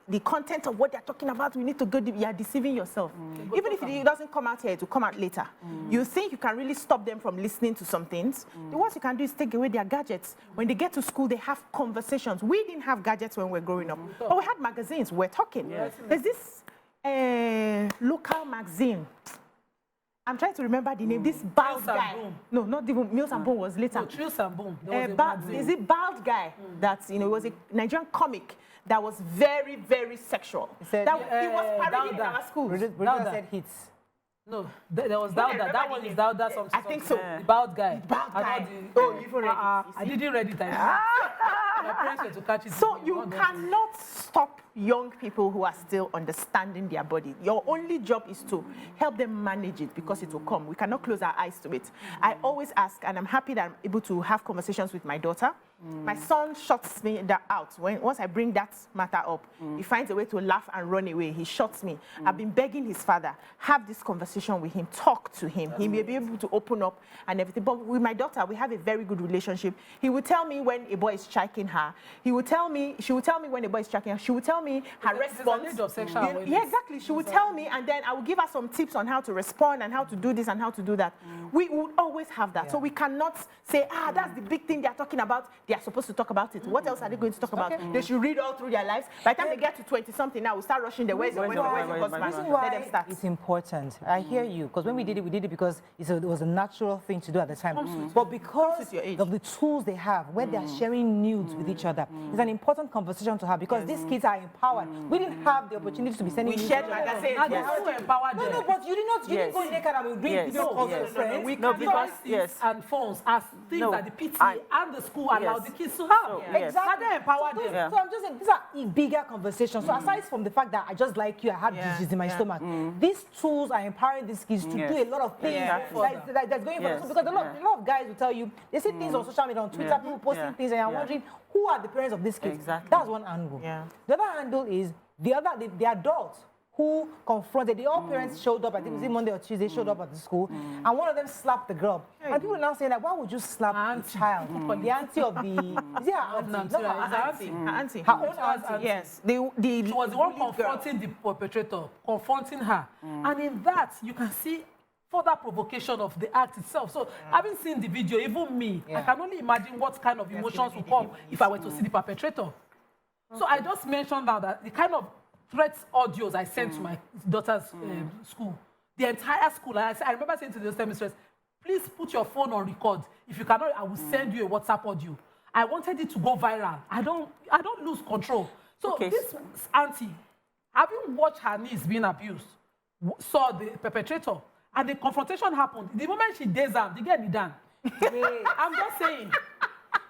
the content of what they're talking about, we need to go deep, you're deceiving yourself. Even if it doesn't come out here, it will come out later. You think you can really stop them from listening to some things. The worst you can do is take away their gadgets. When they get to school, they have conversations. We didn't have gadgets when we were growing up, but we had magazines, we're talking. There's this local magazine. I'm trying to remember the name. This bald guy. No, not even Mills and Boom was later. No, Trills and Boom. Is it bald guy that was a Nigerian comic that was very, very sexual? Said, it was parodied in our schools. Rhoda said hits. No, there was Dowda. That one is Dowda. I think so. The bald guy. Bald guy. You even read it. I didn't read it. My parents were to catch it. So you cannot stop young people who are still understanding their body. Your only job is to help them manage it, because it will come. We cannot close our eyes to it. I always ask, and I'm happy that I'm able to have conversations with my daughter. My son shuts me out. Once I bring that matter up, he finds a way to laugh and run away. He shuts me. I've been begging his father, have this conversation with him, talk to him. He may be able to open up and everything. But with my daughter, we have a very good relationship. He will tell me when a boy is striking her. She will tell me when a boy is striking her. She will tell me her response. It's an age of sexual awareness. Yeah, exactly. She will tell me, and then I will give her some tips on how to respond and how to do this and how to do that. We would always have that. So we cannot say, that's the big thing they're talking about. They are supposed to talk about it. What else are they going to talk about? They should read all through their lives. By the time they get to 20-something now, we'll start rushing the where's your husband? Let them start. It's important. I hear you, because when we did it because it was a natural thing to do at the time. But because of the tools they have, where they're sharing nudes with each other, it's an important conversation to have, because these kids are empowered. We didn't have the opportunity to be sending nudes. We shared magazines. No, but you didn't go naked and we bring video calls to friends. Devices and phones as things that the PTA and the school allow the kids to have. Exactly. Empower them. So I'm just saying, these are a bigger conversation. So aside from the fact that I just like you, I have disease in my stomach, these tools are empowering these kids to do a lot of things that's going for them. Because a lot of guys will tell you, they see things on social media, on Twitter, people posting things, and you're wondering, who are the parents of these kids? Exactly. That's one angle. The other angle is the adults who confronted, the all parents showed up, I think it was Monday or Tuesday, showed up at the school, and one of them slapped the girl. And people are now saying, like, why would you slap the child? The auntie of the, is it her auntie? No, her auntie. Her own auntie. Yes. She was the one confronting the perpetrator, confronting her. And in that, you can see further provocation of the act itself. So, having seen the video, even me, I can only imagine what kind of emotions would come if I were to see the perpetrator. So I just mentioned now that the kind of threats audios I sent to my daughter's school, the entire school, I remember saying to the mistress, please put your phone on record. If you cannot, I will send you a WhatsApp audio. I wanted it to go viral. I don't lose control. So Okay. this auntie, having watched her niece being abused, saw the perpetrator, and the confrontation happened. The moment she days down, the girl is done. I'm just saying.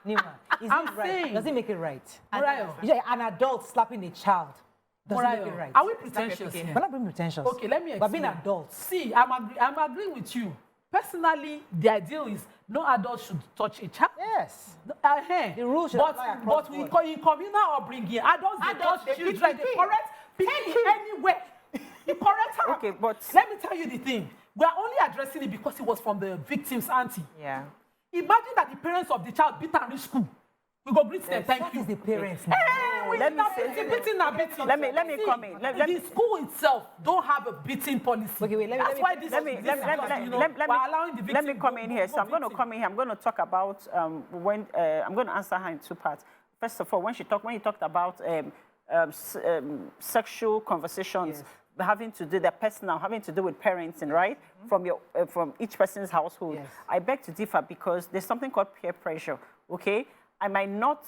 Nima, is I'm it right? saying- Does it make it right? Morayo, Yeah, an adult slapping a child. Does it make it right? are we pretentious here? We're not being pretentious. Okay, let me We're explain. being adults. See, I'm agreeing with you. Personally, the ideal is no adult should touch a child. Yes. The rules should apply across but we board. in communal upbringing, adults they touch children, they correct people anywhere. You correct her. Okay, but Let me tell you the thing. We are only addressing it because it was from the victim's auntie. Yeah. Imagine that the parents of the child beat and reach school. We go greet them, thank That you. is the parents now. let me Beating and beating. Let me See, come in. Let the school itself don't have a beating policy. Okay, wait, let me- That's let me- why this let me is because, you know, let we're allowing the me victim come in here. go So I'm going to victim. come in here. I'm going to talk about when I'm going to answer her in two parts. First of all, when you talked about sexual conversations having to do their personal, having to do with parenting, right? From each person's household. Yes. I beg to differ because there's something called peer pressure. Okay, I might not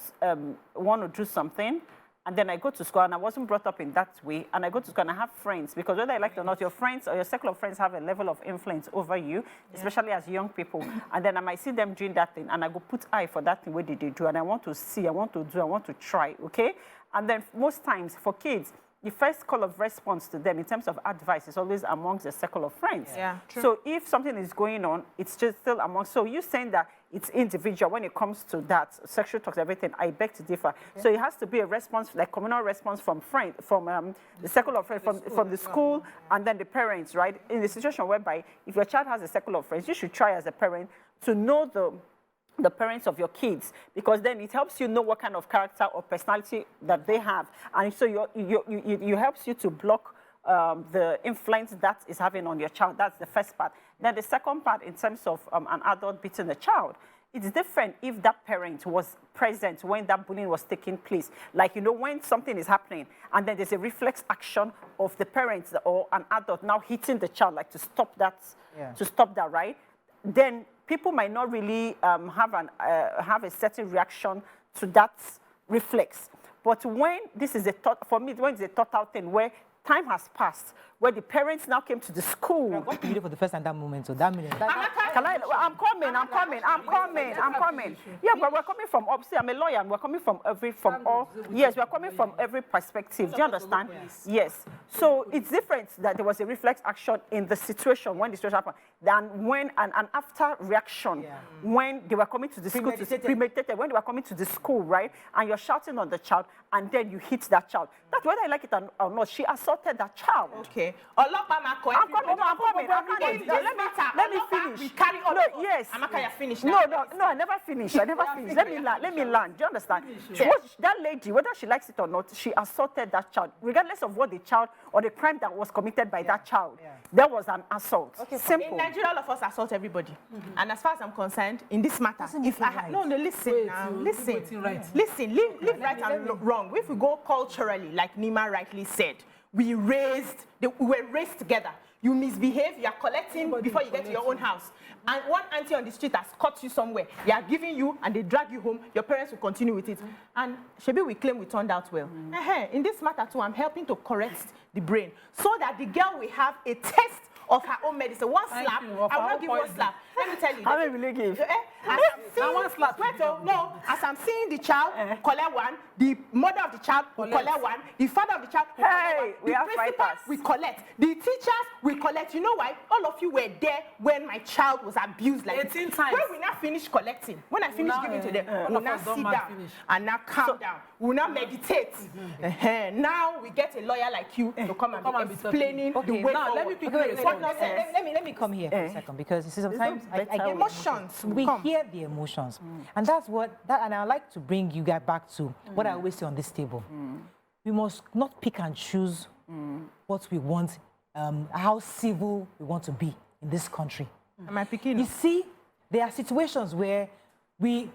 want to do something. And then I go to school, and I wasn't brought up in that way. And I go to school, and I have friends, because whether I like it or not, your friends or your circle of friends have a level of influence over you, especially as young people. And then I might see them doing that thing, and I go put eye for that thing, what did they do? And I want to see, I want to do, I want to try, okay? And then most times, for kids, the first call of response to them in terms of advice is always amongst the circle of friends. Yeah, true. So if something is going on, it's just still amongst. So you saying that it's individual when it comes to that sexual talks, everything, I beg to differ. So it has to be a response, like communal response from friends, from the circle of friends, from the school, and then the parents, right? In the situation whereby if your child has a circle of friends, you should try as a parent to know the parents of your kids, because then it helps you know what kind of character or personality that they have, and so you helps you to block the influence that is having on your child. That's the first part. Then the second part, in terms of an adult beating a child, it's different if that parent was present when that bullying was taking place. Like, you know, when something is happening and then there's a reflex action of the parents or an adult now hitting the child, like to stop that, right? Then people might not really have a certain reaction to that reflex. But when this is for me, when it's a total thing where time has passed, where the parents now came to the school. What you did for the first time that moment, so that minute. I'm coming. Yeah, but we're coming from obviously I'm a lawyer, and we're coming from we're coming from every perspective. Do you understand? Yes. So it's different that there was a reflex action in the situation when the situation happened than when an after reaction when they were coming to the school premeditated, when they were coming to the school, right? And you're shouting on the child and then you hit that child. That's whether I like it or not. She assaulted that child. Okay. I'm coming. Let me finish. We carry all no, of us. yes. Amaka, you finished No, now. I never finished. Let me learn. Do you understand? That lady, whether she likes it or not, she assaulted that child, regardless of what the child or the crime that was committed by that child. There was an assault. Okay, simple. In Nigeria, all of us assault everybody. And as far as I'm concerned, in this matter, if I listen, leave right and wrong. If we go culturally, like Nima rightly said, we were raised together. You misbehave, you are collecting before you get to your own house. And one auntie on the street has caught you somewhere. They are giving you and they drag you home. Your parents will continue with it. And Shebi, we claim we turned out well. In this matter too, I'm helping to correct the brain so that the girl will have a taste of her own medicine. One slap, I will not give one slap. Let me tell you. How many will you give? As I'm seeing the child collect one, the mother of the child will collect one, the father of the child will collect one, we the have principal fighters. will collect, the teachers will collect. You know why? All of you were there when my child was abused like 18 this. times. When we now finish collecting, when I finish giving to them, we'll now sit down and now calm down. We'll now meditate. Now we get a lawyer like you to come and be explaining the way now forward. Let me come here for a second, because you see, sometimes I get emotions. we hear the emotions, and that's and I like to bring you guys back to what I always say on this table. We must not pick and choose what we want, how civil we want to be in this country. Am I picking? You see, there are situations where in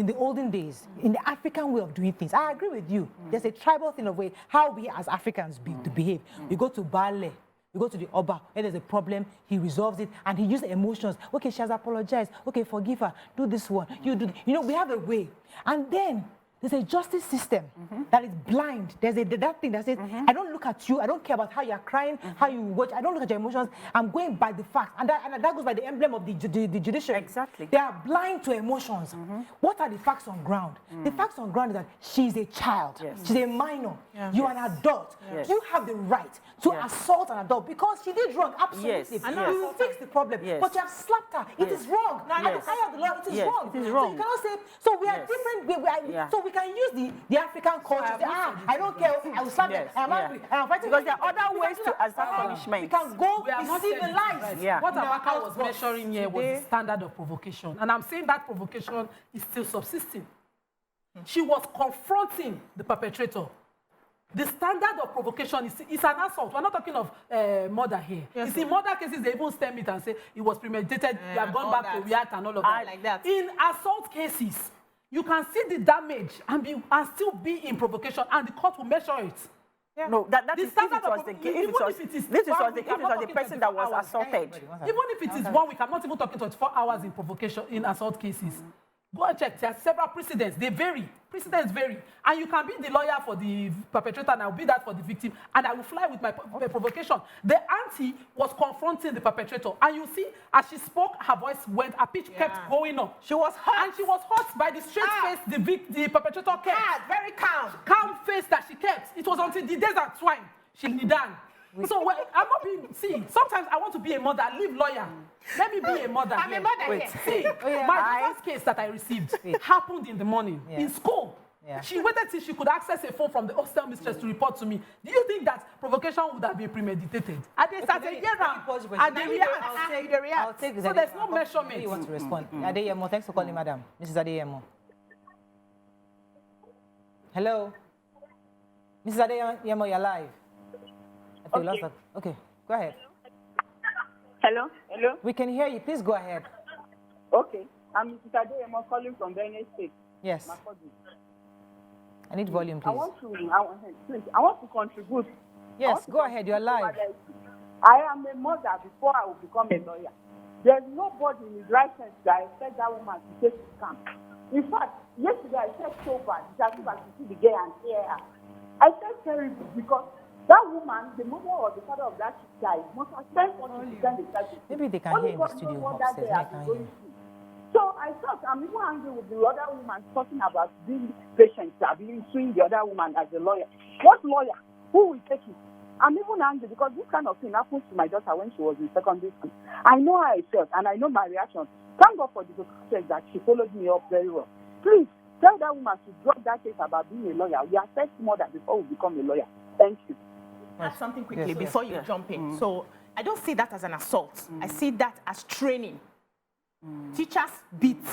the olden days, in the African way of doing things, I agree with you. There's a tribal thing of how we as Africans to behave. We go to ballet. We go to the Oba, when there's a problem, he resolves it, and he uses emotions. Okay, she has apologized. Okay, forgive her. Do this one. You do. You know, we have a way. And then there's a justice system that is blind. There's that thing that says, I don't look at you. I don't care about how you're crying, how you watch. I don't look at your emotions. I'm going by the facts. And that goes by the emblem of the judiciary. Exactly. They are blind to emotions. What are the facts on ground? The facts on ground is that she's a child. Yes. She's a minor. You are an adult. Yes. You have the right to assault an adult because she did wrong. Absolutely. Yes. You will fix the problem. Yes. But you have slapped her. It is wrong. At the eye of the law, it is wrong. It is So wrong. you cannot say, so we are different. So we can use the African culture to say, I don't care. I will slap them. I'm angry. I'm fighting. Because there are other ways to assert punishment. We can go We are not civilized. Yeah. What Amaka was measuring here was the standard of provocation. And I'm saying that provocation is still subsisting. She was confronting the perpetrator. The standard of provocation is an assault. We're not talking of murder here. Yes, You see, murder cases, they even stem it and say it was premeditated, you have gone back to react and all of that. Like that. In assault cases, you can see the damage and still be in provocation, and the court will measure it. Yeah. No, that The is if standard it was of- the even if it was if it is this is one was the week, if I'm it not was the talking person that was 24 hours. assaulted. Even if it is 1 week, I'm not even talking 24 hours in provocation, in assault cases. Go and check. There are several precedents. They vary. Precedents vary. And you can be the lawyer for the perpetrator, and I will be that for the victim, and I will fly with my provocation. The auntie was confronting the perpetrator, and you see, as she spoke, her voice went, her pitch kept going up. She was hot. And she was hurt by the straight face the perpetrator kept. Very calm. Calm face that she kept. It was until the days at swine she knee down. So I'm not being, see, sometimes I want to be a mother, leave lawyer. Let me be a mother. I'm a mother here. See, my first case that I received happened in the morning in school. Yeah. She waited till she could access a phone from the hostel mistress to report to me. Do you think that provocation would have been premeditated? And they started here and they react. I'll take this. So there's no measurement. You want to respond? Adeyemo, thanks for calling, madam. Mrs. Adeyemo. Hello? Mrs. Adeyemo, you're live. Okay, go ahead. Hello? Hello? We can hear you. Please go ahead. Okay. I'm Mrs. Adeyemo calling from Benue State. Yes. Makurdi. I need volume, please. I want to contribute. Yes, go ahead. You're live. I am a mother before I will become a lawyer. There's nobody in his right sense that expects that woman to take his camp. In fact, yesterday I felt so bad because I could see the girl and hear her. I felt terrible because that woman, the mother or the father of that child, must have spent 40% the child. Maybe they can hear in the studio upstairs. I can't hear. So I thought I'm even angry with the other woman talking about being patient, being suing the other woman as a lawyer. What lawyer? Who will take it? I'm even angry because this kind of thing happens to my daughter when she was in secondary school. I know how I felt and I know my reaction. Thank God for the doctor that she followed me up very well. Please tell that woman to drop that case about being a lawyer. We are first mother before we become a lawyer. Thank you. Add something quickly before you jump in. So I don't see that as an assault. I see that as training. Teachers beat.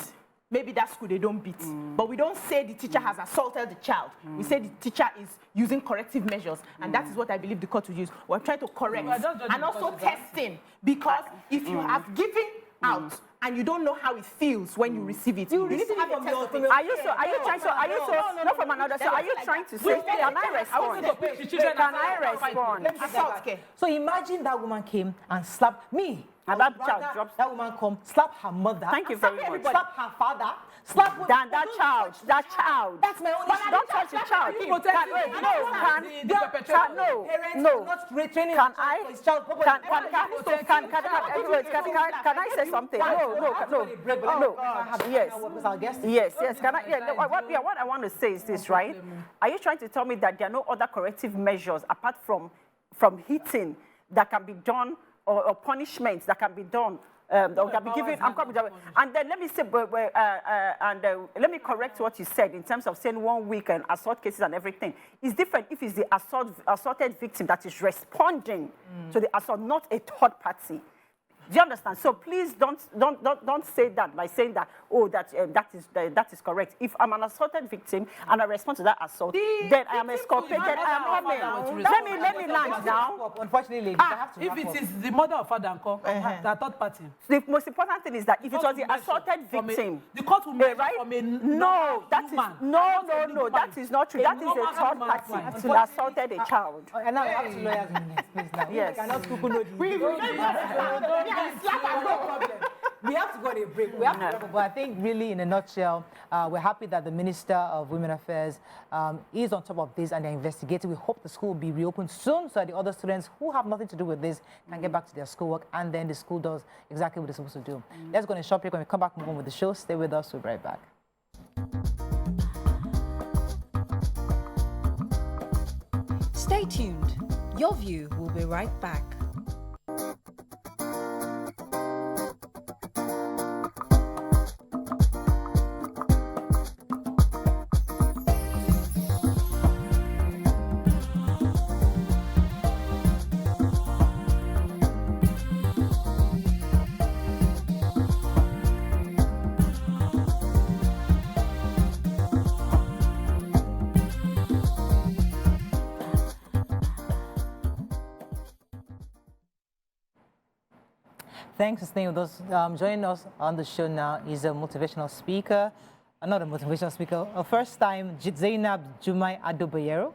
Maybe that school they don't beat. But we don't say the teacher has assaulted the child. We say the teacher is using corrective measures. And that is what I believe the court will use. We're trying to correct. And also testing. Because if you have given out and you don't know how it feels when you receive it, you need to have a test of it. Are you trying to say, can I respond? Can I respond? So imagine that woman came and slapped me. And that child drops. That woman come, slap her mother. Thank you very much. Slap her father. Slap That child. That's my own. Don't touch the child. Can I say something? No. Yes. Can I? What I want to say is this, right? Are you trying to tell me that there are no other corrective measures apart from hitting that can be done, or punishments that can be done, or can be given? And then let me say, let me correct what you said in terms of saying 1 week and assault cases and everything. It's different if it's the assaulted victim that is responding to the assault, not a third party. Do you understand? So please don't say that by saying that, oh, that is correct. If I'm an assaulted victim and I respond to that assault, then I am exculpated. I am coming. Let me land now. Unfortunately, if it is the mother or father uncle, the third party. The most important thing is that if it was the assaulted victim, the court will measure right? from a No, that is not true. That is a third party to assaulted a child. And now we have two lawyers in minutes, please. Now. Yes. We have to go on a break. We have to go, but I think really in a nutshell, we're happy that the Minister of Women Affairs is on top of this and they're investigating. We hope the school will be reopened soon so that the other students who have nothing to do with this can get back to their schoolwork and then the school does exactly what it's supposed to do. Let's go on a short break. When we come back, move on with the show. Stay with us. We'll be right back. Stay tuned. Your View will be right back. Thanks for staying with us. Joining us on the show now is a motivational speaker, not a motivational speaker, a first-time Zainab Ado-Bayero.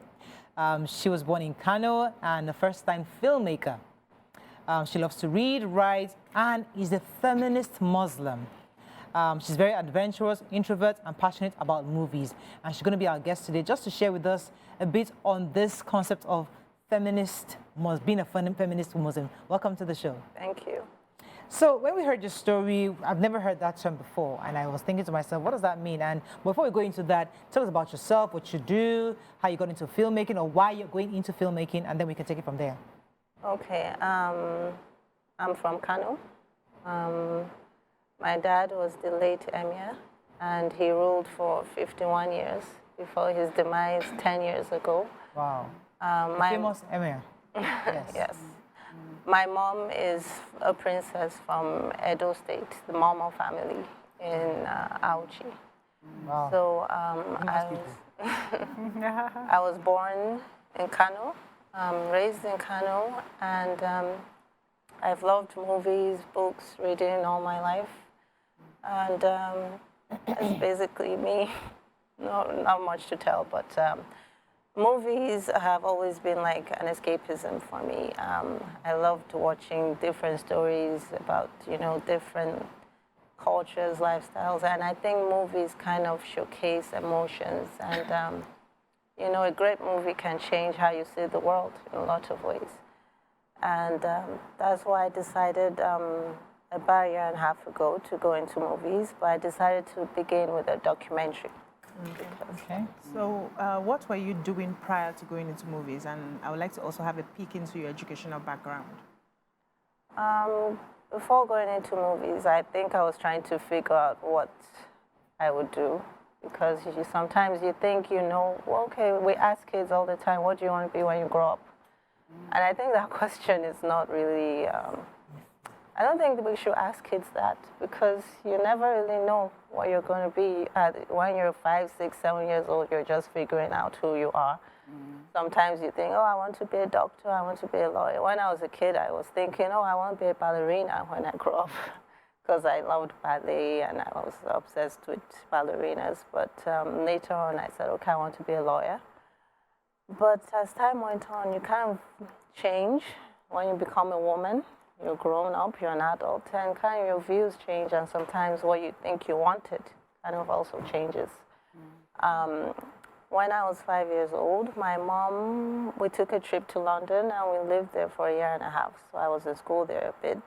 She was born in Kano and a first-time filmmaker. She loves to read, write, and is a feminist Muslim. She's very adventurous, introvert, and passionate about movies. And she's going to be our guest today just to share with us a bit on this concept of being a feminist Muslim. Welcome to the show. Thank you. So when we heard your story, I've never heard that term before, and I was thinking to myself, what does that mean? And before we go into that, tell us about yourself, what you do, how you got into filmmaking, or why you're going into filmmaking, and then we can take it from there. Okay, I'm from Kano. My dad was the late emir, and he ruled for 51 years before his demise 10 years ago. Wow. The famous emir. Yes. Yes. My mom is a princess from Edo State, the Momo family in Abuja. Wow. So I was born in Kano, raised in Kano, and I've loved movies, books, reading all my life. And it's basically me. Not much to tell, but movies have always been like an escapism for me. I loved watching different stories about, different cultures, lifestyles, and I think movies kind of showcase emotions. And, a great movie can change how you see the world in a lot of ways. And that's why I decided about a year and a half ago to go into movies, but I decided to begin with a documentary. Okay. So what were you doing prior to going into movies? And I would like to also have a peek into your educational background. Before going into movies, I think I was trying to figure out what I would do. Because sometimes you think, okay, we ask kids all the time, what do you want to be when you grow up? And I think that question is not really... I don't think we should ask kids that because you never really know what you're going to be. When you're 5, 6, 7 years old, you're just figuring out who you are. Sometimes you think, I want to be a doctor, I want to be a lawyer. When I was a kid, I was thinking, I want to be a ballerina when I grow up because I loved ballet and I was obsessed with ballerinas. But later on, I said, okay, I want to be a lawyer. But as time went on, you kind of change when you become a woman. You're grown up, you're an adult, and kind of your views change, and sometimes what you think you wanted kind of also changes. When I was 5 years old, my mom, we took a trip to London, and we lived there for a year and a half. So I was in school there a bit,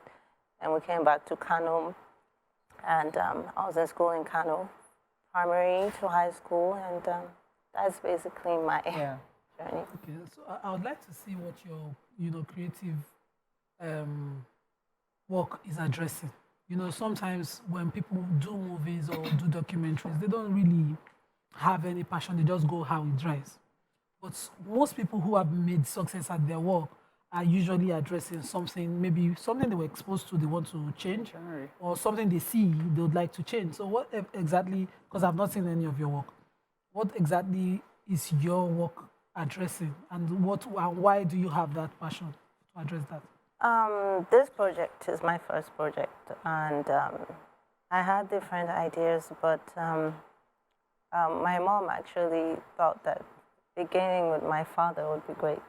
and we came back to Kano, and I was in school in Kano, primary to high school, and that's basically my journey. Okay, so I would like to see what your, creative work is addressing. Sometimes when people do movies or do documentaries, they don't really have any passion. They just go how it dries. But most people who have made success at their work are usually addressing something, maybe something they were exposed to, they want to change, or something they see they would like to change. So what exactly, because I've not seen any of your work, what exactly is your work addressing, and why do you have that passion to address that? This project is my first project, and I had different ideas, but my mom actually thought that beginning with my father would be great.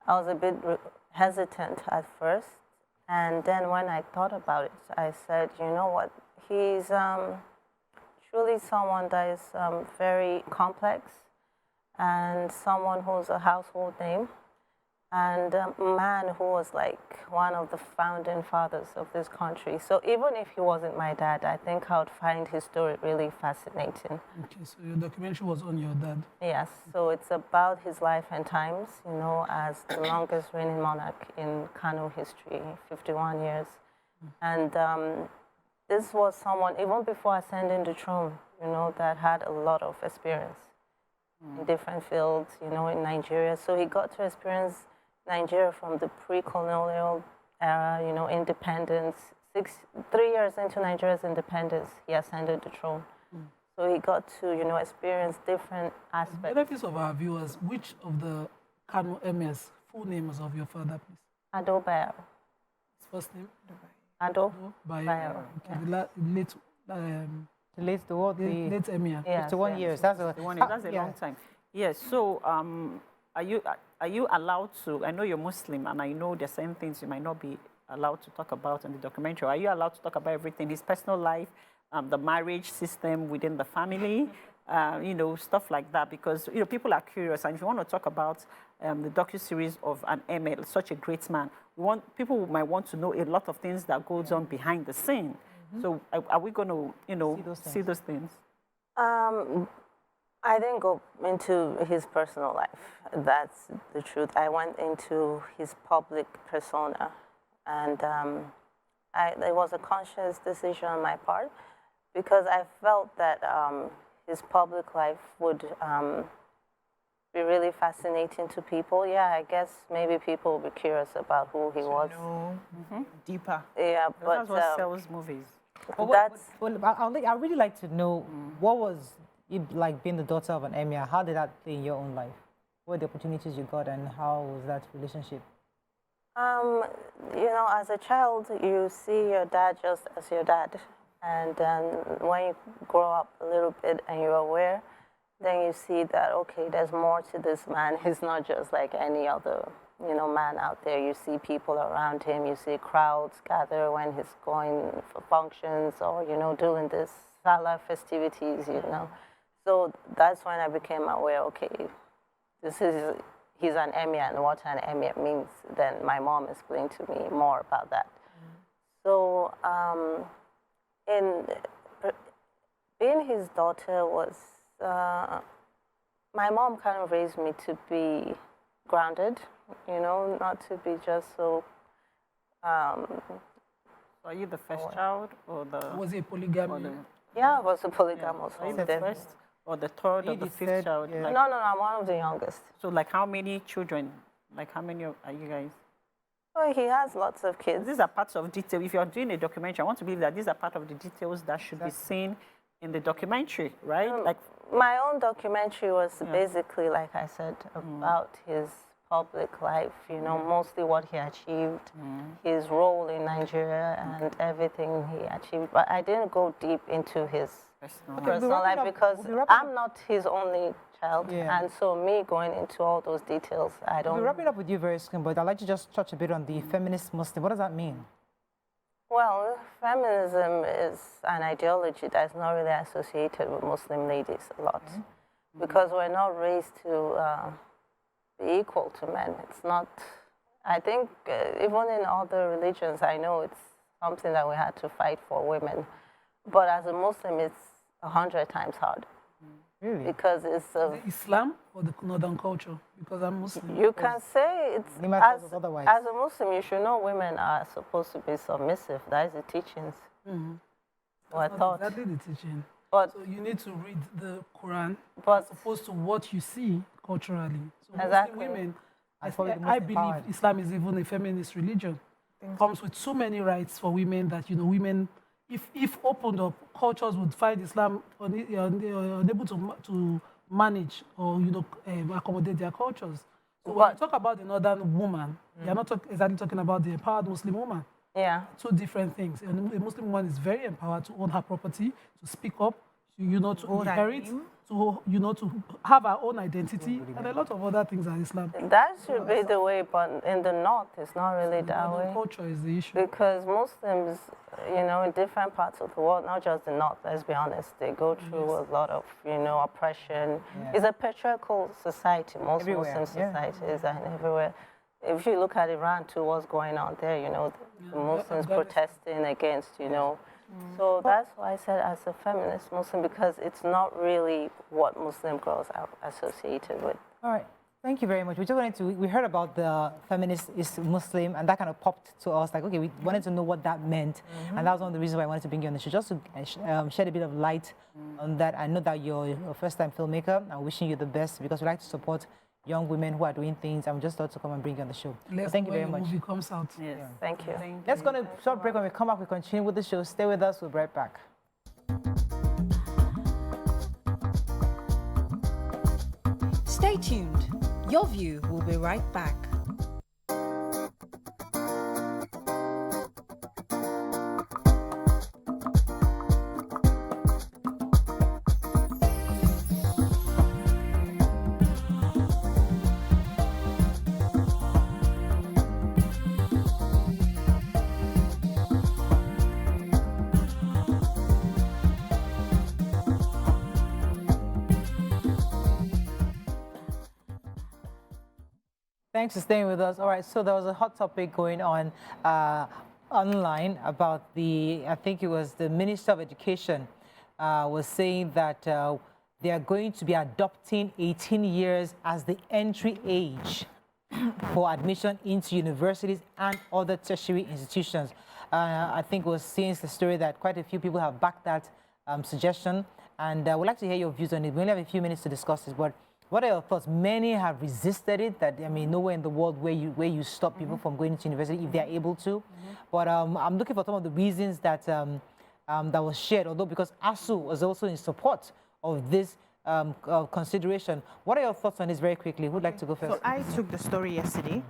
I was a bit hesitant at first, and then when I thought about it, I said, you know what, he's truly someone that is very complex, and someone who's a household name, and a man who was like one of the founding fathers of this country. So even if he wasn't my dad, I think I would find his story really fascinating. Okay, so your documentary was on your dad. Yes, so it's about his life and times, you know, as the longest reigning monarch in Kano history, 51 years. And this was someone, even before ascending the throne, you know, that had a lot of experience in different fields, you know, in Nigeria. So he got to experience Nigeria from the pre-colonial era, you know, independence. 3 years into Nigeria's independence, he ascended the throne. So he got to, you know, experience different aspects. The benefits of our viewers, which of the Kano emirs, full names of your father, please? Ado-Bayero. His first name? Ado-Bayero. Okay, the late emir. Yes, 51 yes. years. That's a long time. Yes. So, are you allowed to? I know you're Muslim, and I know there's certain things you might not be allowed to talk about in the documentary. Are you allowed to talk about everything? His personal life, the marriage system within the family, you know, stuff like that. Because you know, people are curious, and if you want to talk about the docu-series of an emir, such a great man, people might want to know a lot of things that goes on behind the scene. So, are we going to, you know, see those things? I didn't go into his personal life. That's the truth. I went into his public persona, and it was a conscious decision on my part, because I felt that his public life would be really fascinating to people. Yeah, I guess maybe people will be curious about who he was. Deeper. Yeah, but That's what sells movies. I really like to know what was it like being the daughter of an emir. How did that play in your own life? What were the opportunities you got, and how was that relationship? You know, as a child, you see your dad just as your dad. And then when you grow up a little bit and you're aware, then you see that, okay, there's more to this man. He's not just like any other, you know, man out there. You see people around him. You see crowds gather when he's going for functions or, you know, doing this Salah festivities, you know. So that's when I became aware, okay, he's an emir, and what an emir means. Then my mom explained to me more about that. So being his daughter was, my mom kind of raised me to be grounded, you know, not to be just so. Are you the first child, or the? Was it polygamy? Yeah, I was a polygamous. Are you the first, or the third, or the fifth child? Yeah. Like, No, I'm one of the youngest. So, like, how many children? Like, how many are you guys? Oh, he has lots of kids. These are parts of detail. If you're doing a documentary, I want to believe that these are part of the details that should be seen in the documentary, right? Like, my own documentary was basically, like I said, about his public life, you know, mostly what he achieved, his role in Nigeria and everything he achieved. But I didn't go deep into his personal life because I'm not his only child. And so me going into all those details, I don't... We're wrapping up with you very soon, but I'd like to just touch a bit on the feminist Muslim. What does that mean? Well, feminism is an ideology that's not really associated with Muslim ladies a lot because we're not raised to be equal to men. It's not, I think, even in other religions, I know it's something that we had to fight for women. But as a Muslim, it's 100 times hard. Really? Because it's... Islam or the northern culture? Because I'm Muslim. You can say it's... otherwise. As a Muslim, you should know women are supposed to be submissive. That is the teachings. I thought. Exactly the teaching. But, so you need to read the Quran but as opposed to what you see culturally. So exactly. Muslim women I believe Islam is even a feminist religion. Comes with so many rights for women that, you know, women, if opened up, cultures would find Islam unable to manage or, you know, accommodate their cultures. So when you talk about the northern woman, you're not exactly talking about the empowered Muslim woman. Yeah. Two different things. And a Muslim woman is very empowered to own her property, to speak up, to, you know, to inherit, to, you know, to have our own identity, and a lot of other things in Islam. That should be the way, but in the north, it's not really that way. Culture is the issue. Because Muslims, you know, in different parts of the world, not just the north, let's be honest, they go through a lot of, you know, oppression. It's a patriarchal society, most Muslim societies and everywhere. If you look at Iran too, what's going on there, you know, the Muslims protesting against, you know. So that's why I said as a feminist Muslim, because it's not really what Muslim girls are associated with. All right. Thank you very much. We just wanted to, we heard about the feminist is Muslim, and that kind of popped to us, like, okay, we wanted to know what that meant. And that was one of the reasons why I wanted to bring you on the show, just to shed a bit of light on that. I know that you're a first-time filmmaker. I'm wishing you the best, because we like to support young women who are doing things, and we just thought to come and bring you on the show. So thank you very much. Movie comes out. Yes. Thank you. Let's go on a short break. When we come back, we continue with the show. Stay with us. We'll be right back. Stay tuned. Your View will be right back. Thanks for staying with us. All right, so there was a hot topic going on online about I think it was the Minister of Education was saying that they are going to be adopting 18 years as the entry age for admission into universities and other tertiary institutions. I think it was since the story that quite a few people have backed that suggestion, and we'd like to hear your views on it. We only have a few minutes to discuss this, but what are your thoughts? Many have resisted it, that, I mean, nowhere in the world where you stop people from going to university if they are able to. But I'm looking for some of the reasons that that was shared, although because ASU was also in support of this consideration. What are your thoughts on this very quickly? Who'd like to go first? So I took the story yesterday,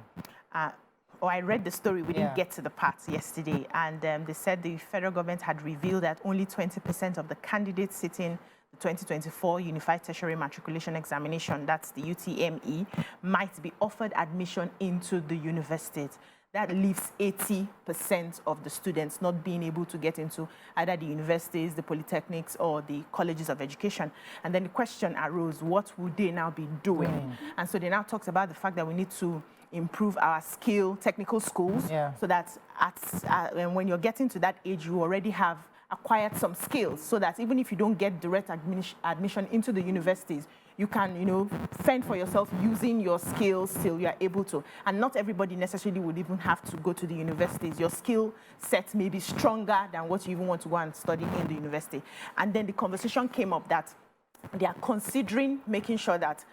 or I read the story, we didn't get to the parts yesterday, and they said the federal government had revealed that only 20% of the candidates sitting the 2024 Unified Tertiary Matriculation Examination, that's the UTME, might be offered admission into the universities. That leaves 80% of the students not being able to get into either the universities, the polytechnics, or the colleges of education. And then the question arose, what would they now be doing? And so they now talked about the fact that we need to improve our technical schools, so that when you're getting to that age, you already have acquired some skills, so that even if you don't get direct admission into the universities, you can, you know, fend for yourself using your skills till you are able to. And not everybody necessarily would even have to go to the universities. Your skill set may be stronger than what you even want to go and study in the university. And then the conversation came up that they are considering making sure that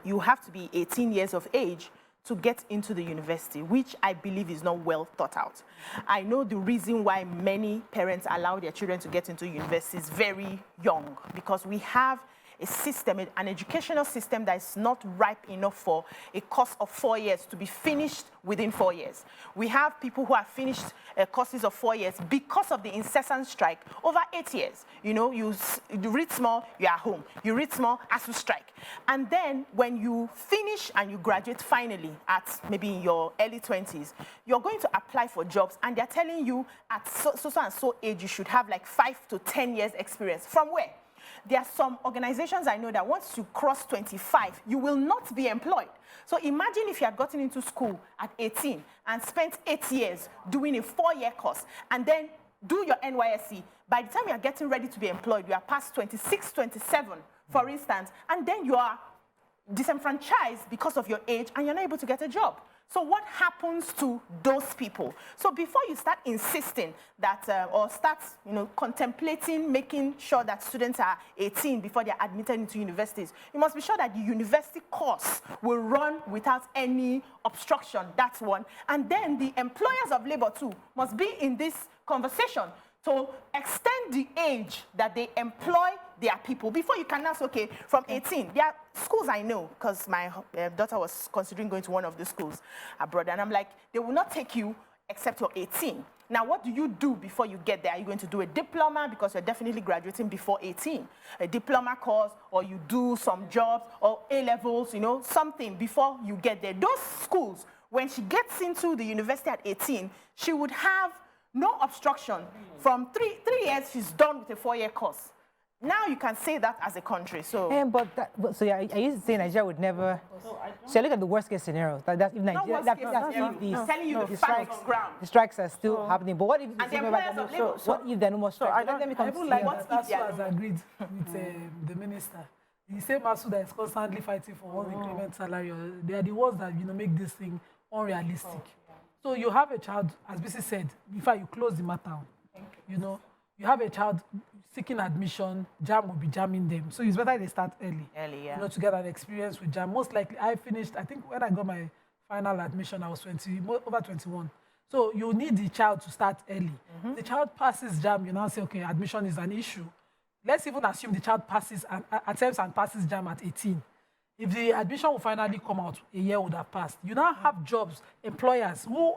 you have to be 18 years of age to get into the university, which I believe is not well thought out. I know the reason why many parents allow their children to get into universities very young, because we have a system, an educational system that is not ripe enough for a course of 4 years to be finished within 4 years. We have people who have finished courses of 4 years because of the incessant strike over 8 years. You know, you read small, you are home. You read small, ASU strike. And then when you finish and you graduate finally at maybe in your early 20s, you're going to apply for jobs, and they're telling you at so and so age you should have like 5 to 10 years experience. From where? There are some organizations I know that once you cross 25, you will not be employed. So imagine if you had gotten into school at 18 and spent 8 years doing a 4-year course, and then do your NYSC. By the time you are getting ready to be employed, you are past 26, 27, for instance, and then you are disenfranchised because of your age, and you're not able to get a job. So what happens to those people? So before you start insisting that, or start, contemplating making sure that students are 18 before they're admitted into universities, you must be sure that the university course will run without any obstruction. That's one. And then the employers of labor too must be in this conversation to extend the age that they employ their people before you can ask, okay, from 18. There are schools I know, because my daughter was considering going to one of the schools abroad, and I'm like, they will not take you except you're 18. Now, what do you do before you get there? Are you going to do a diploma, because you're definitely graduating before 18? A diploma course, or you do some jobs, or A-levels, something before you get there. Those schools, when she gets into the university at 18, she would have no obstruction. From three years, she's done with a 4-year course. Now you can say that as a country. So, so yeah, I used to say Nigeria would never. So look at the worst case scenario. That's if Nigeria, telling you the facts on ground. The strikes are still happening. But what if and the employers of labor? What if there are no more strikes? Let me come to what ASU has agreed with the minister. The same ASU that is constantly fighting for one increment salary. They are the ones that make this thing unrealistic. So you have a child, as BC said, before you close the matter, you have a child seeking admission, JAM will be jamming them. So it's better they start early. Yeah. To get an experience with JAM. Most likely, I finished, I think when I got my final admission, I was over 21. So you need the child to start early. The child passes JAM, you now say, okay, admission is an issue. Let's even assume the child attempts and passes JAM at 18. If the admission will finally come out, a year would have passed. You now have jobs, employers who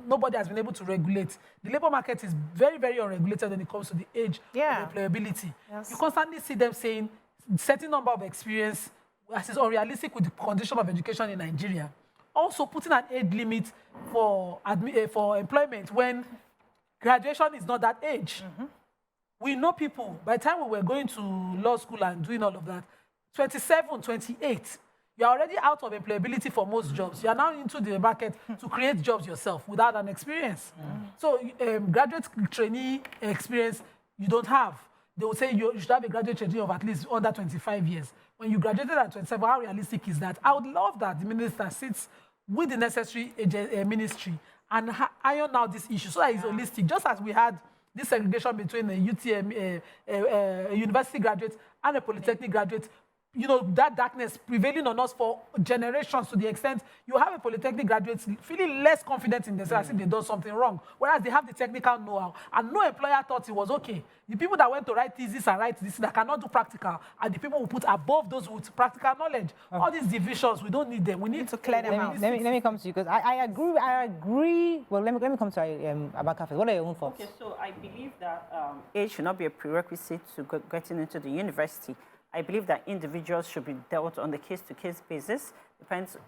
nobody has been able to regulate. The labor market is very, very unregulated when it comes to the age of employability. Yes. You constantly see them saying certain number of experience, as is unrealistic with the condition of education in Nigeria. Also putting an age limit for employment when graduation is not that age. We know people, by the time we were going to law school and doing all of that, 27, 28, you're already out of employability for most jobs. You're now into the market to create jobs yourself without an experience. So graduate trainee experience, you don't have. They will say you should have a graduate trainee of at least under 25 years. When you graduated at 27, how realistic is that? I would love that the minister sits with the necessary ministry and iron out this issue so that it's holistic, just as we had this segregation between a UTM, a university graduate and a polytechnic graduate. That darkness prevailing on us for generations, to the extent you have a polytechnic graduates feeling less confident in themselves as if they done something wrong, whereas they have the technical know-how. And no employer thought it was okay. The people that went to write thesis and write this that cannot do practical are the people who put above those with practical knowledge. All these divisions, we don't need them. We need to clear them out. Let me come to you, because I agree. Well, let me come to Abaka first. What are your own thoughts? Okay, so I believe that age should not be a prerequisite to getting into the university. I believe that individuals should be dealt on the case-to-case basis,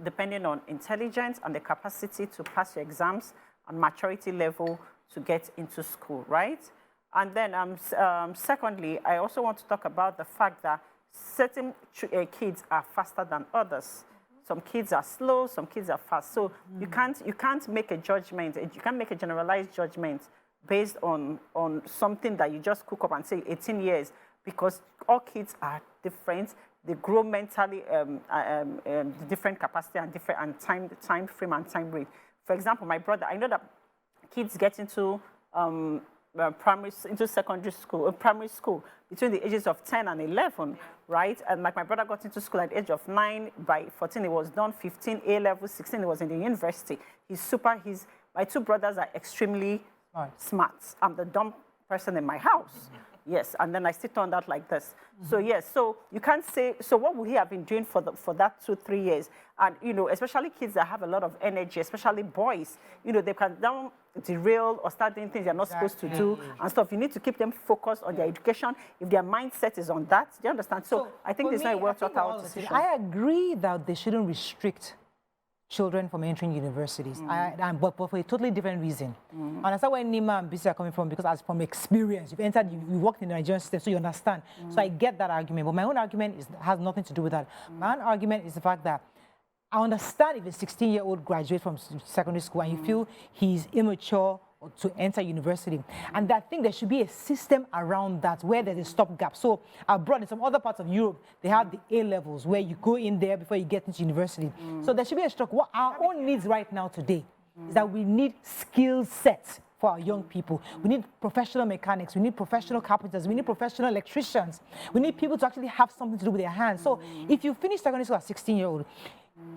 depending on intelligence and the capacity to pass your exams and maturity level to get into school, right? And then secondly, I also want to talk about the fact that certain kids are faster than others. Some kids are slow, some kids are fast. So you can't make a judgment, you can't make a generalized judgment based on something that you just cook up and say 18 years, because all kids are different. They grow mentally, different capacity and different time frame and time rate. For example, my brother, I know that kids get into secondary school, primary school between the ages of 10 and 11, right? And like my brother got into school at the age of 9, by 14 he was done, 15 A-level, 16 he was in the university. My two brothers are extremely smart. I'm the dumb person in my house. Yes, and then I still turned out like this. So yes, so you can't say, so what would he have been doing for that 2-3 years? And especially kids that have a lot of energy, especially boys, they can now derail or start doing things they're not supposed to do and stuff. You need to keep them focused on their education. If their mindset is on that, do you understand? So I think this is not a well thought out decision. I agree that they shouldn't restrict children from entering universities, but for a totally different reason. And that's where Nima and BC are coming from, because as from experience, you've entered, you worked in the Nigerian system, so you understand. So I get that argument, but my own argument has nothing to do with that. My own argument is the fact that I understand if a 16-year-old graduates from secondary school and you feel he's immature or to enter university. And I think there should be a system around that where there's a stopgap. So abroad, in some other parts of Europe, they have the A levels where you go in there before you get into university. So there should be a structure. What our own needs right now today is that we need skill sets for our young people. We need professional mechanics, we need professional carpenters, we need professional electricians. We need people to actually have something to do with their hands. So if you finish secondary school at 16-year-old,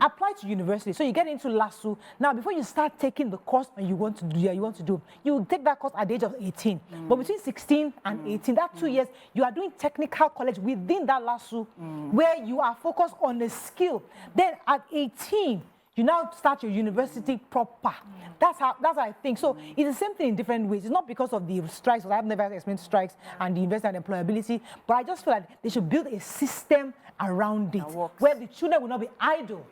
apply to university. So you get into LASU. Now, before you start taking the course and you want to do, you take that course at the age of 18. But between 16 and 18, that 2 years, you are doing technical college within that LASU, where you are focused on a skill. Then at 18, you now start your university proper. That's how I think. So it's the same thing in different ways. It's not because of the strikes, because I've never experienced strikes and the investment and employability, but I just feel like they should build a system around it where the children will not be idle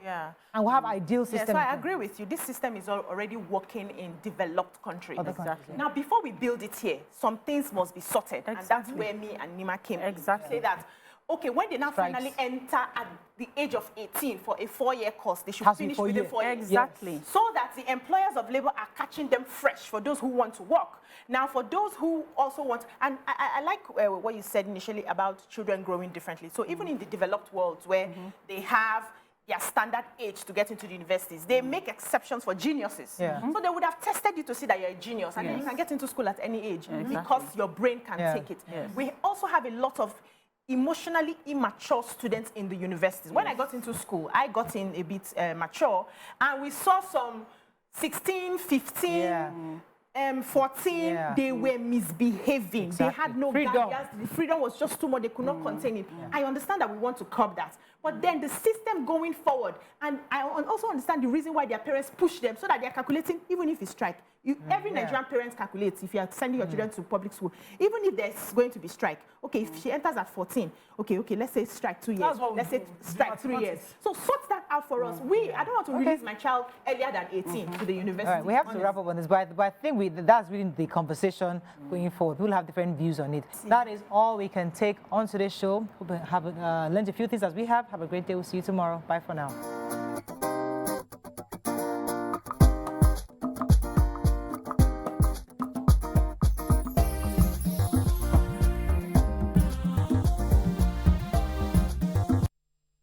and will have ideal systems. So I agree with you. This system is already working in developed countries. Exactly. Now, before we build it here, some things must be sorted. And that's where me and Nima came in. To say that, okay, when they now finally enter at the age of 18 for a 4-year course, they should finish within 4 years. Exactly. So that the employers of labor are catching them fresh for those who want to work. Now, for those who also want, and I like what you said initially about children growing differently. So even in the developed worlds where they have their standard age to get into the universities, they make exceptions for geniuses. So they would have tested you to see that you're a genius, and then you can get into school at any age because your brain can take it. We also have a lot of emotionally immature students in the universities. When I got into school, I got in a bit mature, and we saw some 16, 15, 14, they were misbehaving. They had no guidance. The freedom was just too much. They could not contain it. I understand that we want to curb that. But then the system going forward, and I also understand the reason why their parents push them so that they're calculating, even if it's strike. Every Nigerian parent calculates if you are sending your children to public school, even if there's going to be strike. Okay, if she enters at 14, okay, let's say strike 2 years. Let's say strike 3 years. So sort that out for us. I don't want to release my child earlier than 18 to the university. All right, we have to wrap up on this, but I think that's really the conversation going forward. We'll have different views on it. That is all we can take on today's show. Hope you have learned a few things as we have. Have a great day. We'll see you tomorrow. Bye for now.